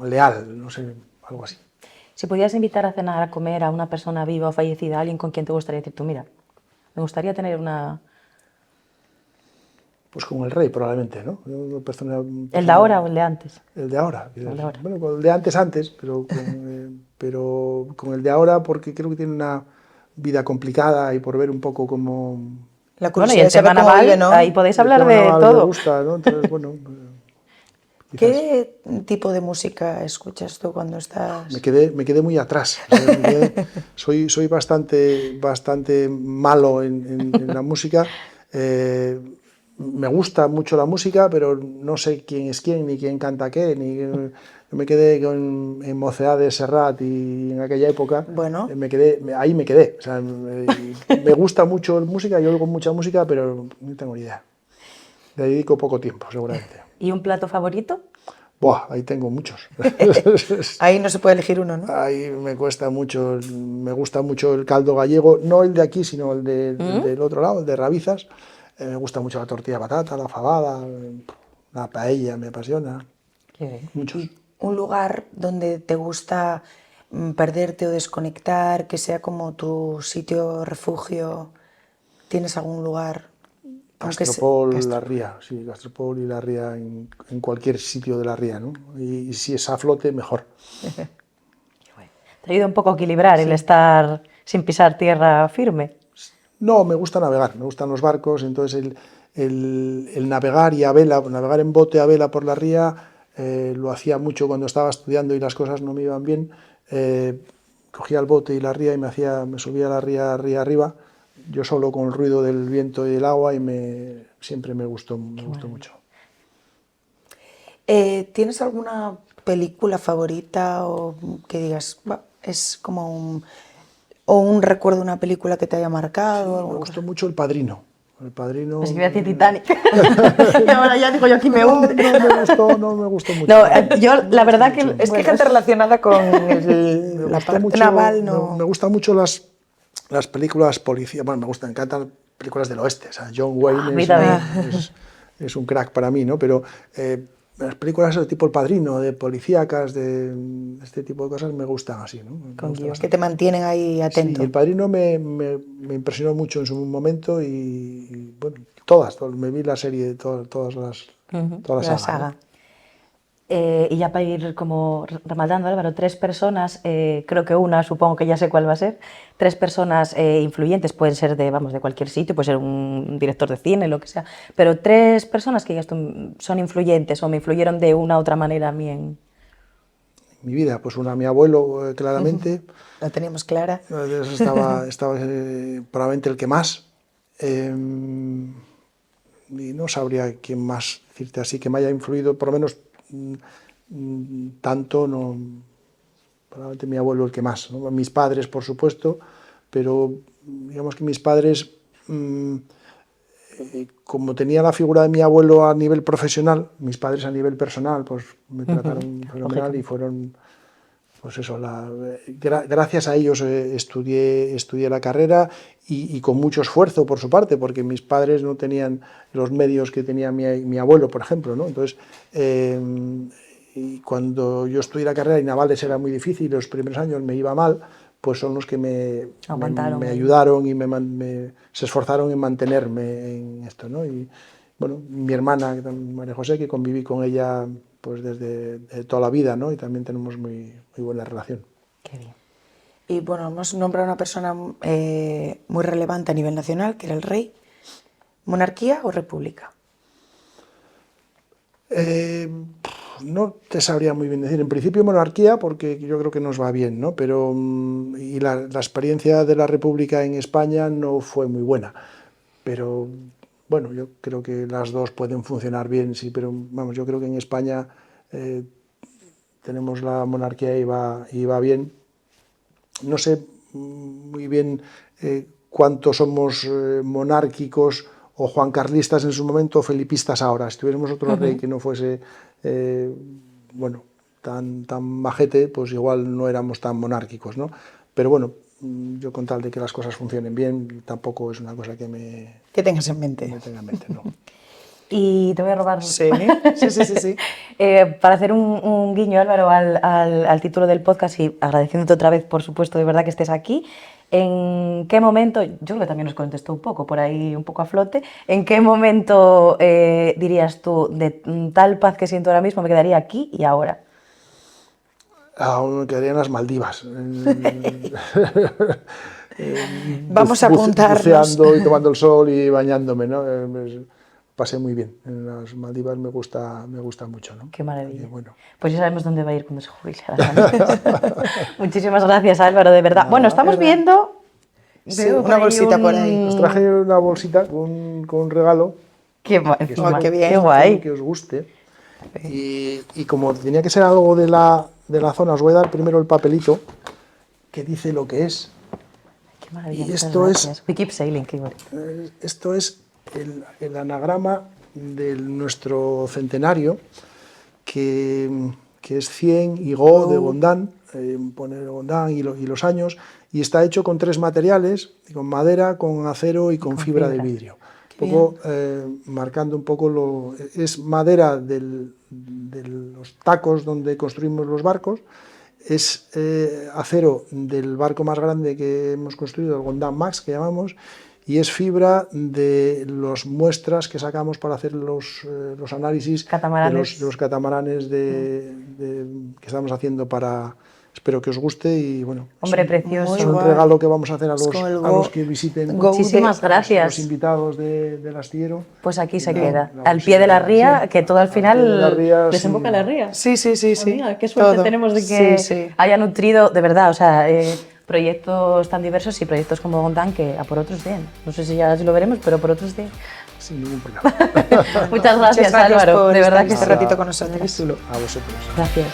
Speaker 2: leal, no sé, algo así.
Speaker 1: Si pudieras invitar a cenar, a comer a una persona viva o fallecida, a alguien con quien te gustaría decir tú, mira, me gustaría tener una...
Speaker 2: Pues con el rey, probablemente, ¿no?
Speaker 1: ¿El de ahora o el de antes?
Speaker 2: El de ahora.
Speaker 1: El de ahora.
Speaker 2: Bueno, con el de antes, pero con el de ahora porque creo que tiene una vida complicada y por ver un poco cómo...
Speaker 3: La
Speaker 1: Bueno, y
Speaker 3: curiosidad
Speaker 1: el
Speaker 3: de saber
Speaker 1: tema
Speaker 3: cómo
Speaker 1: naval,
Speaker 3: vive, ¿no?
Speaker 1: ahí podéis
Speaker 2: el
Speaker 1: hablar
Speaker 2: tema
Speaker 1: de
Speaker 2: naval
Speaker 1: todo.
Speaker 2: Me gusta, ¿no? Entonces, bueno... quizás.
Speaker 3: ¿Qué tipo de música escuchas tú cuando estás...?
Speaker 2: Me quedé muy atrás. Soy bastante malo en la música. Me gusta mucho la música, pero no sé quién es quién, ni quién canta qué. Yo me quedé en Mocedad de Serrat y en aquella época.
Speaker 3: Bueno.
Speaker 2: Ahí me quedé. O sea, me gusta mucho la música, yo oigo mucha música, pero no tengo ni idea. Le dedico poco tiempo, seguramente.
Speaker 1: ¿Y un plato favorito?
Speaker 2: Buah, ahí tengo muchos.
Speaker 3: Ahí no se puede elegir uno, ¿no?
Speaker 2: Ahí me cuesta mucho, me gusta mucho el caldo gallego, no el de aquí, sino el, el del otro lado, el de Rabizas. Me gusta mucho la tortilla de patata, la fabada, la paella, me apasiona.
Speaker 1: Qué bien.
Speaker 2: Muchos.
Speaker 3: Un lugar donde te gusta perderte o desconectar, que sea como tu sitio refugio. ¿Tienes algún lugar? Aunque
Speaker 2: Gastropol, La Ría, sí, Gastropol y La Ría en cualquier sitio de La Ría, ¿no? Y si es a flote, mejor.
Speaker 1: Te ayuda un poco a equilibrar el estar sin pisar tierra firme.
Speaker 2: No, me gusta navegar, me gustan los barcos, entonces el navegar y a vela, navegar en bote a vela por la ría, lo hacía mucho cuando estaba estudiando y las cosas no me iban bien. Cogía el bote y la ría y me subía a la ría arriba, yo solo con el ruido del viento y del agua, y siempre me gustó mucho.
Speaker 3: ¿Tienes alguna película favorita o que digas, es como un recuerdo de una película que te haya marcado?
Speaker 2: Me gustó mucho El Padrino. El Padrino.
Speaker 1: Pues que voy a decir Titanic. Y ahora ya digo yo aquí me hunde.
Speaker 2: No me gustó mucho.
Speaker 1: No, yo la verdad que...
Speaker 3: Es que hay gente relacionada con la parte naval, no...
Speaker 2: Me gustan mucho las películas policíacas. Bueno, me encantan películas del oeste. O sea, John Wayne es un crack para mí, ¿no? Pero las películas de tipo El Padrino, de policíacas, de este tipo de cosas, me gustan así, ¿no?
Speaker 3: Con guión, que te mantienen ahí atento.
Speaker 2: Sí, El Padrino me impresionó mucho en su momento y bueno, me vi la serie de toda la saga. ¿No?
Speaker 1: Y ya para ir como rematando, Álvaro, 3 personas, creo que una, supongo que ya sé cuál va a ser, 3 personas influyentes, pueden ser de cualquier sitio, puede ser un director de cine, lo que sea, pero 3 personas que son influyentes o me influyeron de una u otra manera a mí en
Speaker 2: mi vida. Pues una, mi abuelo, claramente.
Speaker 3: La teníamos clara.
Speaker 2: Estaba probablemente el que más. Y no sabría quién más decirte así, que me haya influido, por lo menos tanto, no. Probablemente mi abuelo el que más, ¿no? Mis padres, por supuesto, pero digamos que mis padres, como tenía la figura de mi abuelo a nivel profesional, mis padres a nivel personal, pues me trataron fenomenal y fueron, pues eso, gracias a ellos estudié la carrera y con mucho esfuerzo por su parte, porque mis padres no tenían los medios que tenía mi abuelo, por ejemplo, ¿no? Entonces, y cuando yo estudié la carrera y Navales era muy difícil, los primeros años me iba mal, pues son los que me ayudaron y se esforzaron en mantenerme en esto, ¿no? Y bueno, mi hermana, María José, que conviví con ella pues desde toda la vida, ¿no? Y también tenemos muy buena relación.
Speaker 3: Qué bien. Y bueno, hemos nombrado a una persona muy relevante a nivel nacional, que era el rey. ¿Monarquía o república?
Speaker 2: No te sabría muy bien decir. En principio monarquía, porque yo creo que nos va bien, ¿no? Pero y la experiencia de la república en España no fue muy buena. Pero bueno, yo creo que las dos pueden funcionar bien, sí, pero vamos, yo creo que en España tenemos la monarquía y va bien. No sé muy bien cuántos somos monárquicos o juancarlistas en su momento o felipistas ahora. Si tuviéramos otro rey que no fuese bueno, tan majete, pues igual no éramos tan monárquicos, ¿no? Pero bueno, yo con tal de que las cosas funcionen bien, tampoco es una cosa
Speaker 3: que tengas en mente.
Speaker 2: Me tenga en mente, no.
Speaker 1: Y te voy a robar...
Speaker 3: Sí.
Speaker 1: para hacer un guiño, Álvaro, al título del podcast y agradeciéndote otra vez, por supuesto, de verdad que estés aquí. ¿En qué momento, yo creo que también nos contestó un poco, por ahí un poco a flote, en qué momento dirías tú, de tal paz que siento ahora mismo, me quedaría aquí y ahora?
Speaker 2: Aún me quedaría en las Maldivas.
Speaker 3: Vamos a apuntarnos.
Speaker 2: Buceando y tomando el sol y bañándome, ¿no? Pasé muy bien. En las Maldivas me gusta mucho, ¿no?
Speaker 1: Qué maravilla.
Speaker 2: Bueno.
Speaker 1: Pues ya sabemos dónde va a ir cuando se jubile. Muchísimas gracias, Álvaro, de verdad. Bueno, estamos viendo...
Speaker 3: Sí, una bolsita por ahí.
Speaker 2: Os traje una bolsita con un regalo.
Speaker 1: Qué
Speaker 3: bien.
Speaker 1: Qué guay.
Speaker 2: Que os guste. Y como tenía que ser algo de la zona, os voy a dar primero el papelito que dice lo que es.
Speaker 1: Qué maravilla.
Speaker 2: Y esto es...
Speaker 1: We keep sailing, qué bonito.
Speaker 2: Esto es el anagrama de nuestro centenario, que es 100 Higo de Gondán, poner Gondán y los años, y está hecho con 3 materiales, con madera, con acero y con fibra de vidrio. Un poco marcando un poco es madera de los tacos donde construimos los barcos, es acero del barco más grande que hemos construido, el Gondán Max, que llamamos, y es fibra de las muestras que sacamos para hacer los análisis de los catamaranes que estamos haciendo para... Espero que os guste y bueno,
Speaker 1: Hombre, precioso.
Speaker 2: Es un regalo que vamos a hacer a los que visiten.
Speaker 1: Muchísimas gracias.
Speaker 2: Los invitados del astillero.
Speaker 1: Pues aquí se queda, al pie de la ría, que todo al final
Speaker 4: desemboca en la ría.
Speaker 3: Sí.
Speaker 4: Mira, qué suerte tenemos de que
Speaker 1: haya nutrido, de verdad, o sea, proyectos tan diversos y proyectos como Gondán que a por otros 100. No sé si ya lo veremos, pero por otros 100.
Speaker 2: Sin ningún problema.
Speaker 1: Muchas gracias, Álvaro.
Speaker 3: Por
Speaker 1: de verdad que
Speaker 3: este ratito con nosotros.
Speaker 2: A vosotros.
Speaker 1: Gracias.